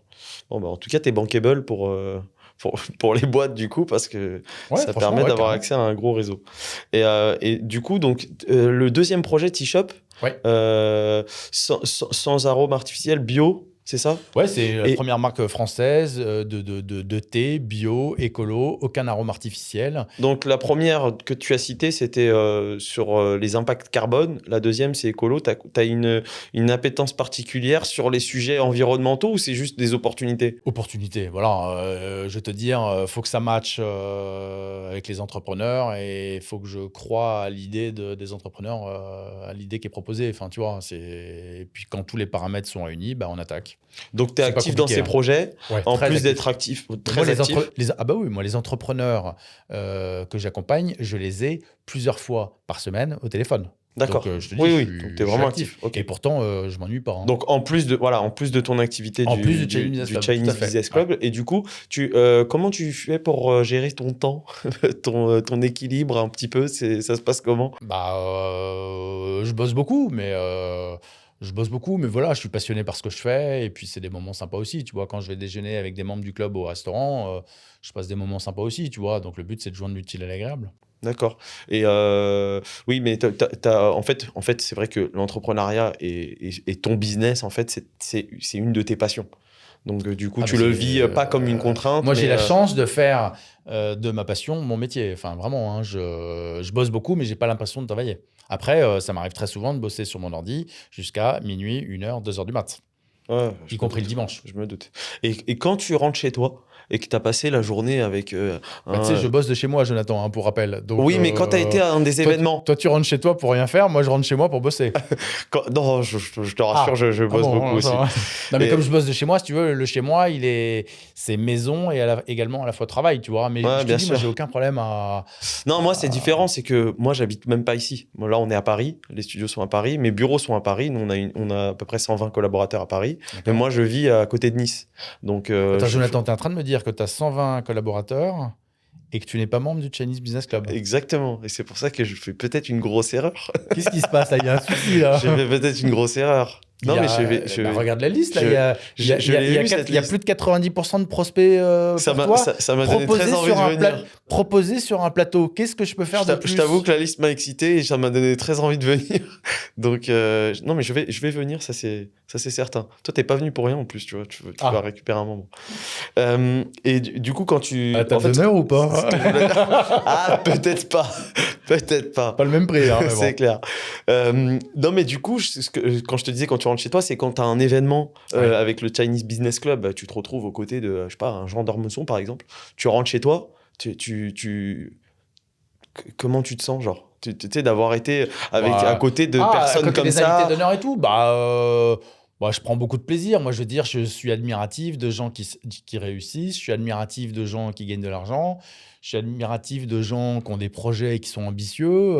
Bon, bah, en tout cas, tu es bankable pour les boîtes, du coup, parce que Ouais, ça franchement, permet ouais, d'avoir carrément. accès à un gros réseau. Et du coup, donc, le deuxième projet, T-Shop, Ouais. sans arôme artificiel, bio, c'est ça? Ouais, c'est la Et- première marque française de thé bio, écolo, aucun arôme artificiel. Donc, la première que tu as citée, c'était sur les impacts carbone. La deuxième, c'est écolo. Tu as une appétence particulière sur les sujets environnementaux ou c'est juste des opportunités? Opportunité, voilà. Je vais te dire, faut que ça matche avec les entrepreneurs et il faut que je croie à l'idée des entrepreneurs, à l'idée qui est proposée. Enfin, tu vois, et puis quand tous les paramètres sont réunis, bah, on attaque. Donc, tu es C'est pas actif dans compliqué, ces hein. projets, Ouais, en très plus actif. d'être actif, Moi, très actif. Ah bah oui, moi, les entrepreneurs que j'accompagne, je les ai plusieurs fois par semaine au téléphone. D'accord. Donc, je te dis, Oui, je oui. suis- Donc, tu es je suis vraiment actif. actif. Ok. Et pourtant, je m'ennuie pas. Hein. Donc, en plus de ton activité En du, plus du du- Chinese Business du Club, tout à Chinese fait. Business Club, et du coup, comment tu fais pour gérer ton temps, ton équilibre un petit peu, ça se passe comment? Bah, je bosse beaucoup, mais voilà, je suis passionné par ce que je fais. Et puis, c'est des moments sympas aussi. Tu vois, quand je vais déjeuner avec des membres du club au restaurant, je passe des moments sympas aussi. Tu vois, donc le but, c'est de joindre l'utile à l'agréable. D'accord. Et oui, mais en fait, c'est vrai que l'entrepreneuriat et ton business, en fait, c'est une de tes passions. Donc, du coup, Ah, tu bah, le vis pas comme une contrainte. Moi, j'ai mais, la chance de faire de ma passion mon métier. Enfin, vraiment, hein, je bosse beaucoup, mais j'ai pas l'impression de travailler. Après, ça m'arrive très souvent de bosser sur mon ordi jusqu'à minuit, 1h, 2h du mat, Ouais, je y me compris le doute. dimanche. Je me doute. Et quand tu rentres chez toi et que tu as passé la journée avec Bah, tu sais, je bosse de chez moi, Jonathan, hein, pour rappel. Donc, Oui, mais quand tu as été à un des événements. toi, tu rentres chez toi pour rien faire. Moi, je rentre chez moi pour bosser. Non, je te rassure, je bosse bon, beaucoup aussi. ça va. Non, mais Et- comme je bosse de chez moi, si tu veux, le chez moi, c'est maison et également à la fois travail, tu vois. Mais Ouais, je te bien dis, moi, sûr. j'ai aucun problème à. Non, moi, c'est différent, c'est que moi, j'habite même pas ici. Moi, là, on est à Paris, les studios sont à Paris, mes bureaux sont à Paris. Nous, on a à peu près 120 collaborateurs à Paris. Mais moi, je vis à côté de Nice. Donc, Attends, Jonathan, tu es en train de me dire que tu as 120 collaborateurs et que tu n'es pas membre du Chinese Business Club. Exactement. Et c'est pour ça que je fais peut-être une grosse erreur. Qu'est-ce qui se passe là? Il y a un souci là. Je fais peut-être une grosse erreur. Non, mais regarde la liste là. je- Il y a, il y a- je il y a- l'ai il y a lu, quatre- cette il y a liste. plus de 90% de prospects Ça pour m'a toi. ça m'a donné très envie de venir. Proposés sur un plateau. Qu'est-ce que je peux faire de plus? Je t'avoue que la liste m'a excité et ça m'a donné très envie de venir. Donc, non, mais je vais venir, ça c'est certain. Toi, t'es pas venu pour rien en plus, tu vois. Tu Ah. vas récupérer un moment. Et du coup, quand tu. T'as en fait, d'honneur ou pas? Ah, peut-être pas. Peut-être pas. Pas le même prix. Hein, mais bon. C'est clair. Non, mais du coup, quand je te disais quand tu rentres chez toi, c'est quand tu as un événement Ouais. avec le Chinese Business Club, bah, tu te retrouves aux côtés de, je sais pas, un Jean d'Ormesson, par exemple. Tu rentres chez toi, comment tu te sens, genre? Tu sais, d'avoir été à côté de personnes quand comme des ça. invités d'honneur et tout, je prends beaucoup de plaisir. Moi, je veux dire, je suis admiratif de gens qui réussissent. Je suis admiratif de gens qui gagnent de l'argent. Je suis admiratif de gens qui ont des projets et qui sont ambitieux.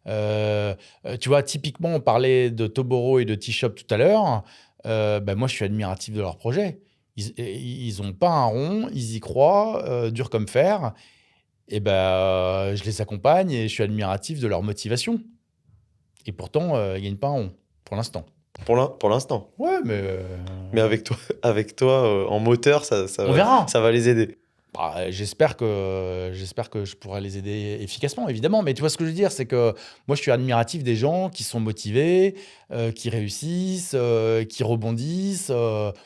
Tu vois, typiquement, on parlait de Toboro et de T-Shop tout à l'heure. Moi, je suis admiratif de leurs projets. Ils ont pas un rond, ils y croient, dur comme fer. Et je les accompagne et je suis admiratif de leur motivation. Et pourtant, ils ne gagnent pas un rond, pour l'instant. Pour l'instant. Ouais, mais. Mais avec toi en moteur, ça On verra. va les aider. J'espère que je pourrai les aider efficacement, évidemment. Mais tu vois ce que je veux dire, c'est que moi, je suis admiratif des gens qui sont motivés, qui réussissent, qui rebondissent.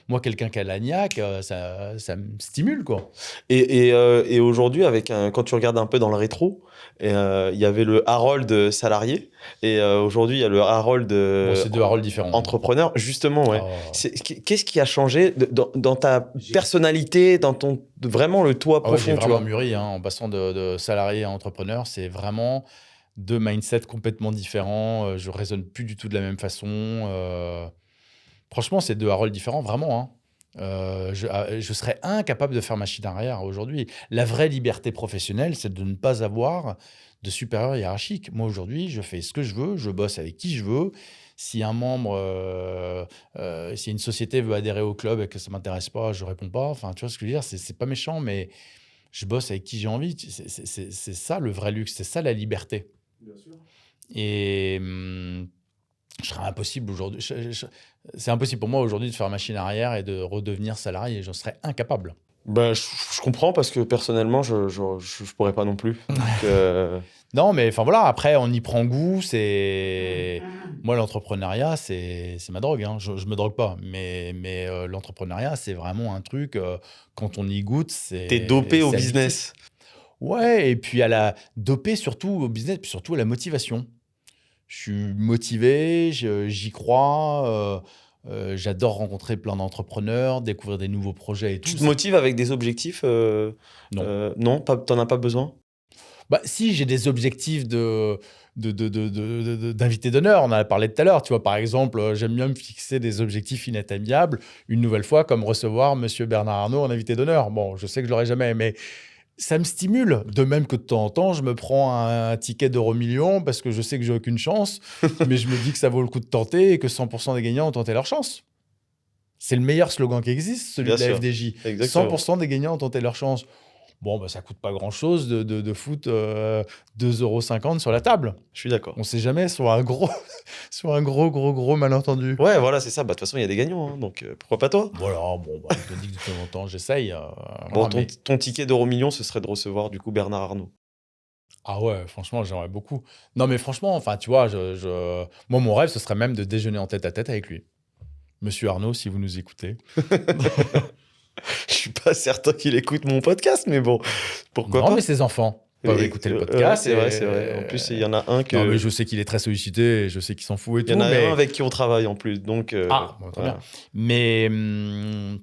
Moi, quelqu'un qui a la niaque, ça me stimule, quoi. Et aujourd'hui, quand tu regardes un peu dans le rétro, il y avait le Harold salarié et aujourd'hui, il y a le Harold C'est deux Harold différents. entrepreneur. Justement, ouais. Oh. Qu'est-ce qui a changé dans ta personnalité, dans vraiment le toi Ah ouais, profond, j'ai tu vraiment vois? mûri hein, en passant de salarié à entrepreneur. C'est vraiment deux mindsets complètement différents. Je raisonne plus du tout de la même façon. Franchement, c'est deux Harold différents, vraiment. Hein. Je serais incapable de faire machine arrière aujourd'hui. La vraie liberté professionnelle, c'est de ne pas avoir de supérieur hiérarchique. Moi, aujourd'hui, je fais ce que je veux, je bosse avec qui je veux. Si un membre, si une société veut adhérer au club et que ça ne m'intéresse pas, je ne réponds pas. Enfin, tu vois ce que je veux dire? C'est pas méchant, mais je bosse avec qui j'ai envie. C'est ça le vrai luxe, c'est ça la liberté. Bien sûr. Et je serais impossible aujourd'hui. C'est impossible pour moi aujourd'hui de faire machine arrière et de redevenir salarié. Je serais incapable. Bah, je comprends parce que personnellement, je pourrais pas non plus. Donc, Non, mais enfin voilà, après, on y prend goût. Moi, l'entrepreneuriat, c'est ma drogue. Hein. Je me drogue pas. Mais l'entrepreneuriat, c'est vraiment un truc, quand on y goûte, t'es dopé au c'est business. addictif. Ouais, et puis dopé surtout au business, puis surtout à la motivation. Je suis motivé, j'y crois. J'adore rencontrer plein d'entrepreneurs, découvrir des nouveaux projets et tout. Tu te motives avec des objectifs Non. Non, t'en as pas besoin? Bah, si, j'ai des objectifs d'invité d'honneur. On en a parlé tout à l'heure. Tu vois, par exemple, j'aime bien me fixer des objectifs inatteignables. Une nouvelle fois, comme recevoir Monsieur Bernard Arnault en invité d'honneur. Bon, je sais que je l'aurai jamais, mais ça me stimule. De même que de temps en temps, je me prends un ticket d'euro-million parce que je sais que j'ai aucune chance, mais je me dis que ça vaut le coup de tenter et que 100% des gagnants ont tenté leur chance. C'est le meilleur slogan qui existe, celui Bien de la sûr. FDJ. Exactement. 100% des gagnants ont tenté leur chance. Bon, bah, ça coûte pas grand-chose de foutre 2,50 € sur la table. Je suis d'accord. On sait jamais sur un gros, sur un gros malentendu. Ouais, voilà, c'est ça. Bah, de toute façon, il y a des gagnants, hein, donc pourquoi pas toi? Voilà, bon, bah, je te dis que de temps en temps, j'essaye. Bon, voilà, mais- ton ticket d'euro-million, ce serait de recevoir du coup Bernard Arnault. Ah ouais, franchement, j'aimerais beaucoup. Non, mais franchement, enfin, tu vois, moi, mon rêve, ce serait même de déjeuner en tête-à-tête avec lui. Monsieur Arnault, si vous nous écoutez. Je suis pas certain qu'il écoute mon podcast, mais bon, pourquoi Non, pas? mais ses enfants peuvent Et- écouter le ouais, podcast. c'est vrai, c'est vrai. En plus, il y en a un que. Non, mais je sais qu'il est très sollicité, et je sais qu'il s'en fout et Il y tout. en a mais... un avec qui on travaille en plus, donc. Ah, bon, très voilà. bien.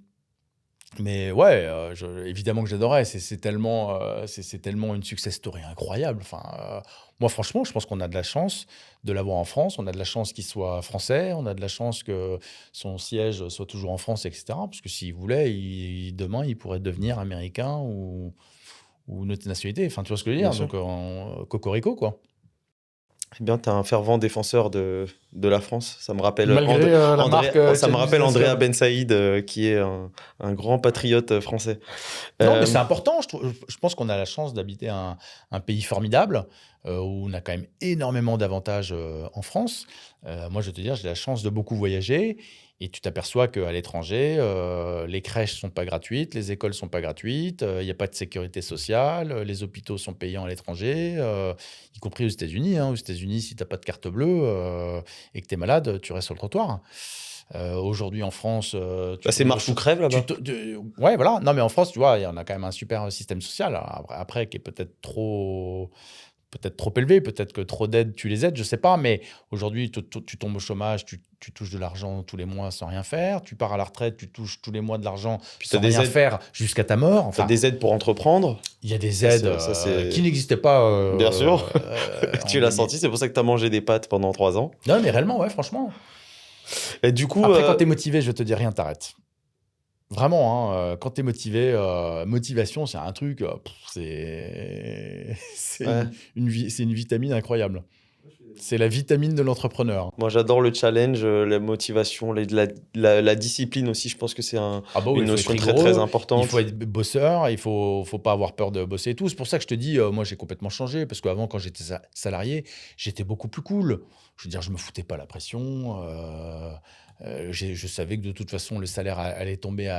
Mais ouais, évidemment que j'adorais. C'est tellement, c'est tellement une success story incroyable. Enfin, moi, franchement, je pense qu'on a de la chance de l'avoir en France. On a de la chance qu'il soit français. On a de la chance que son siège soit toujours en France, etc. Parce que s'il voulait, demain, il pourrait devenir américain ou une autre nationalité. Enfin, tu vois ce que je veux Bien dire? sûr. Donc, cocorico, quoi. Eh bien, tu es un fervent défenseur de la France. Ça me rappelle Malgré la marque, ça me Chad rappelle Business Andrea Club. Ben Saïd, qui est un grand patriote français. Non, Euh, mais c'est important. Je pense qu'on a la chance d'habiter un pays formidable où on a quand même énormément d'avantages en France. Moi, je vais te dire, j'ai la chance de beaucoup voyager et tu t'aperçois qu'à l'étranger, les crèches sont pas gratuites, les écoles sont pas gratuites, il n'y a pas de sécurité sociale, les hôpitaux sont payants à l'étranger, y compris aux États-Unis. Hein. Aux États-Unis, si tu n'as pas de carte bleue et que tu es malade, tu restes sur le trottoir. Aujourd'hui, en France, bah, c'est marche ou crève là-bas. Ouais, voilà. Non, mais en France, tu vois, on a quand même un super système social. Alors, après, qui est peut-être trop élevé, peut-être que trop d'aides, tu les aides, je sais pas. Mais aujourd'hui, tu tombes au chômage, tu touches de l'argent tous les mois sans rien faire. Tu pars à la retraite, tu touches tous les mois de l'argent Puis sans t'as des rien aides. faire jusqu'à ta mort. Tu Enfin, as des aides pour entreprendre. il y a des aides Ça, c'est- qui n'existaient pas. Bien sûr. Tu en l'as 2000. senti, c'est pour ça que tu as mangé des pâtes pendant 3 ans. Non, mais réellement, ouais, franchement. Et du coup, Après, quand tu es motivé, je te dis rien, t'arrêtes. Vraiment, hein, quand tu es motivé, motivation, c'est un truc, c'est Ouais. c'est une vitamine incroyable. C'est la vitamine de l'entrepreneur. moi j'adore le challenge, la motivation, la discipline aussi. Je pense que c'est Ah bah oui, une il faut notion être très rigoureux, très importante. il faut être bosseur, il faut pas avoir peur de bosser et tout. C'est pour ça que je te dis, moi j'ai complètement changé, parce qu'avant, quand j'étais salarié, j'étais beaucoup plus cool. Je veux dire, je me foutais pas la pression. Je savais que de toute façon, le salaire allait tomber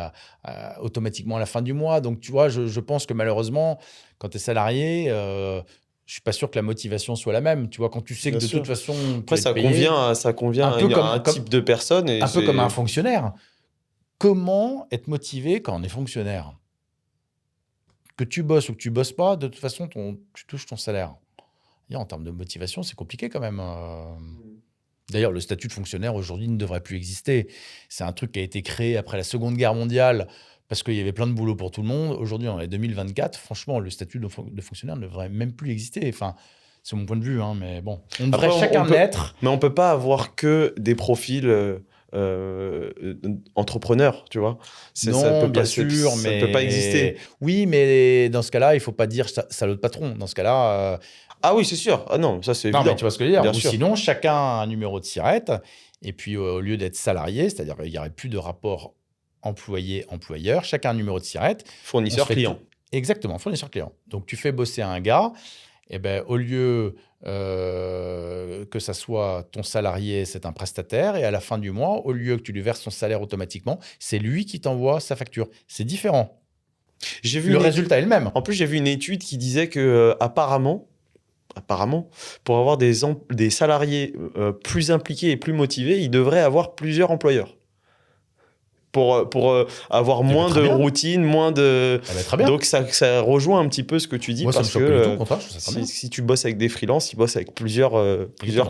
automatiquement à la fin du mois. Donc, tu vois, je pense que malheureusement, quand tu es salarié, je suis pas sûr que la motivation soit la même. Tu vois, quand tu sais que Bien de sûr. toute façon, tu Après, vas ça être payé, convient Un peu à un comme- type de personne. Et un peu c'est- comme un fonctionnaire. Comment être motivé quand on est fonctionnaire? Que tu bosses ou que tu bosses pas, de toute façon, tu touches ton salaire. Et en termes de motivation, c'est compliqué quand même. D'ailleurs, le statut de fonctionnaire aujourd'hui ne devrait plus exister. C'est un truc qui a été créé après la Seconde Guerre mondiale parce qu'il y avait plein de boulot pour tout le monde. Aujourd'hui, on est 2024. Franchement, le statut de fonctionnaire ne devrait même plus exister. Enfin, c'est mon point de vue, hein, mais bon. On devrait Après, chacun on peut- être. Mais on peut pas avoir que des profils entrepreneur, tu vois. Non, ça peut bien pas, sûr, ça mais... peut pas exister. Oui, mais dans ce cas-là, il faut pas dire salaud de patron. Dans ce cas-là... Ah oui, c'est sûr. Ah non, ça c'est Non, évident. mais tu vois ce que je veux dire. Bien Ou sûr. sinon, chacun a un numéro de SIRET. Et puis, au lieu d'être salarié, c'est-à-dire qu'il n'y aurait plus de rapport employé-employeur, chacun a un numéro de SIRET. Fournisseur client. Exactement, fournisseur client. Donc, tu fais bosser un gars, et ben, au lieu que ça soit ton salarié, c'est un prestataire, et à la fin du mois, au lieu que tu lui verses son salaire automatiquement, c'est lui qui t'envoie sa facture. C'est différent. J'ai vu Le résultat est le même. En plus, j'ai vu une étude qui disait que apparemment, pour avoir des salariés plus impliqués et plus motivés, ils devraient avoir plusieurs employeurs. Pour avoir moins de routine, moins de... Très bien. Donc, ça rejoint un petit peu ce que tu dis. Moi, parce ça me choque que pas du tout, au contraire, je trouve ça très bien. si tu bosses avec des freelances, ils bossent avec plusieurs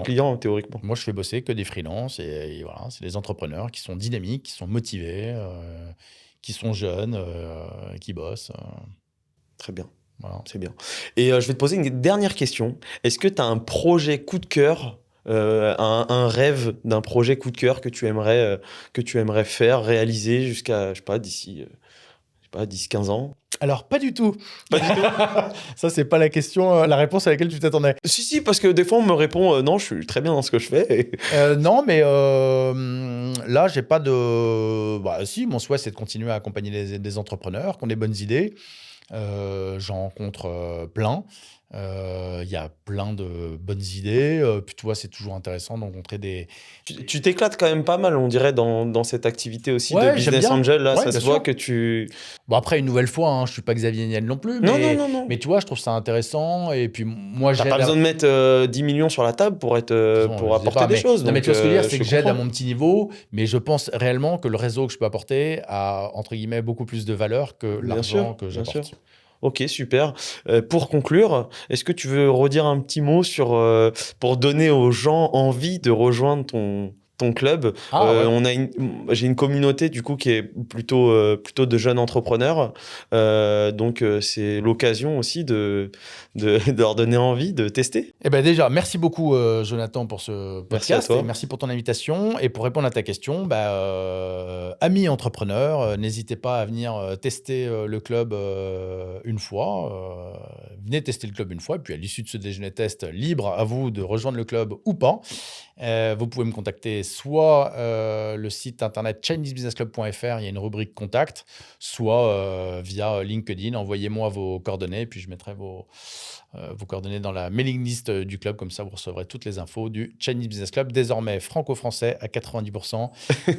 clients, théoriquement. Moi, je fais bosser que des freelances et voilà, c'est des entrepreneurs qui sont dynamiques, qui sont motivés, qui sont jeunes, qui bossent. Très bien. Voilà. C'est bien. Et je vais te poser une dernière question. Est-ce que tu as un projet coup de cœur, un rêve d'un projet coup de cœur que tu aimerais faire, réaliser jusqu'à, je sais pas, d'ici 10-15 ans? Alors, pas du tout. Pas du tout. Ça, c'est pas la question, la réponse à laquelle tu t'attendais. Si, parce que des fois, on me répond non, je suis très bien dans ce que je fais. Non, mais là, j'ai pas de... Bah, si, mon souhait, c'est de continuer à accompagner des entrepreneurs qui ont des bonnes idées. J'en rencontre plein. Il y a plein de bonnes idées. Puis tu vois, c'est toujours intéressant de rencontrer des... Tu t'éclates quand même pas mal, on dirait, dans cette activité aussi Ouais, de j'aime business bien. angel. Là, Ouais, ça bien se voit sûr. que tu... Bon, après, une nouvelle fois, hein, je suis pas Xavier Niel non plus. Non, Mais, non. mais tu vois, je trouve ça intéressant. Et puis, moi, T'as j'aide... pas besoin de mettre 10 millions sur la table pour apporter des choses. Non, mais donc, tu vois ce que je veux dire, c'est je que j'aide à comprends. mon petit niveau, mais je pense réellement que le réseau que je peux apporter a, entre guillemets, beaucoup plus de valeur que Bien l'argent sûr, que bien j'apporte. sûr. Ok, super. Pour conclure, est-ce que tu veux redire un petit mot pour donner aux gens envie de rejoindre ton club? Ah, ouais. J'ai une communauté du coup qui est plutôt de jeunes entrepreneurs. Donc c'est l'occasion aussi de leur donner envie de tester. Eh ben déjà, merci beaucoup Jonathan pour ce Merci à podcast toi. et merci pour ton invitation. Et pour répondre à ta question, amis entrepreneurs, n'hésitez pas à venir tester le club une fois. Venez tester le club une fois et puis à l'issue de ce déjeuner test, libre à vous de rejoindre le club ou pas. Vous pouvez me contacter soit le site internet chinesebusinessclub.fr, il y a une rubrique contact, soit via LinkedIn. Envoyez-moi vos coordonnées et puis je mettrai vos coordonnées dans la mailing list du club. Comme ça, vous recevrez toutes les infos du Chinese Business Club, désormais franco-français à 90%,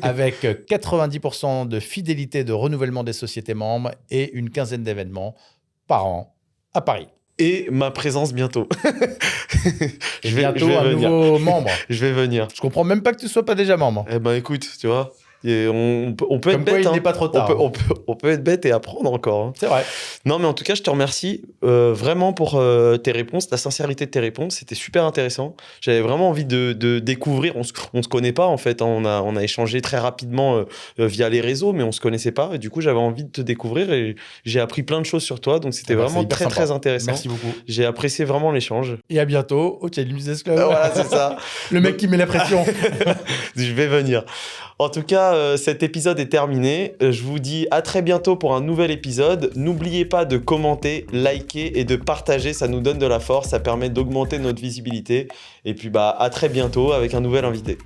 avec 90% de fidélité de renouvellement des sociétés membres et une quinzaine d'événements par an à Paris. Et ma présence bientôt. Et bientôt un nouveau membre. Je vais venir. Je comprends même pas que tu sois pas déjà membre. Eh ben écoute, tu vois, on peut Comme être quoi, bête. il n'est pas trop tard. On peut être bête et apprendre encore. Hein. C'est vrai. Non, mais en tout cas, je te remercie vraiment pour tes réponses, la sincérité de tes réponses. C'était super intéressant. J'avais vraiment envie de découvrir. On se connaît pas, en fait. On a échangé très rapidement via les réseaux, mais on se connaissait pas. Et du coup, j'avais envie de te découvrir et j'ai appris plein de choses sur toi. Donc, c'était vraiment très, sympa. très intéressant. Merci beaucoup. J'ai apprécié vraiment l'échange. Et à bientôt au Chinese Business Club. Voilà, c'est ça. Le mec qui met la pression. Je vais venir. En tout cas, cet épisode est terminé. Je vous dis à très bientôt pour un nouvel épisode. N'oubliez pas de commenter, liker et de partager. Ça nous donne de la force, ça permet d'augmenter notre visibilité. Et puis à très bientôt avec un nouvel invité.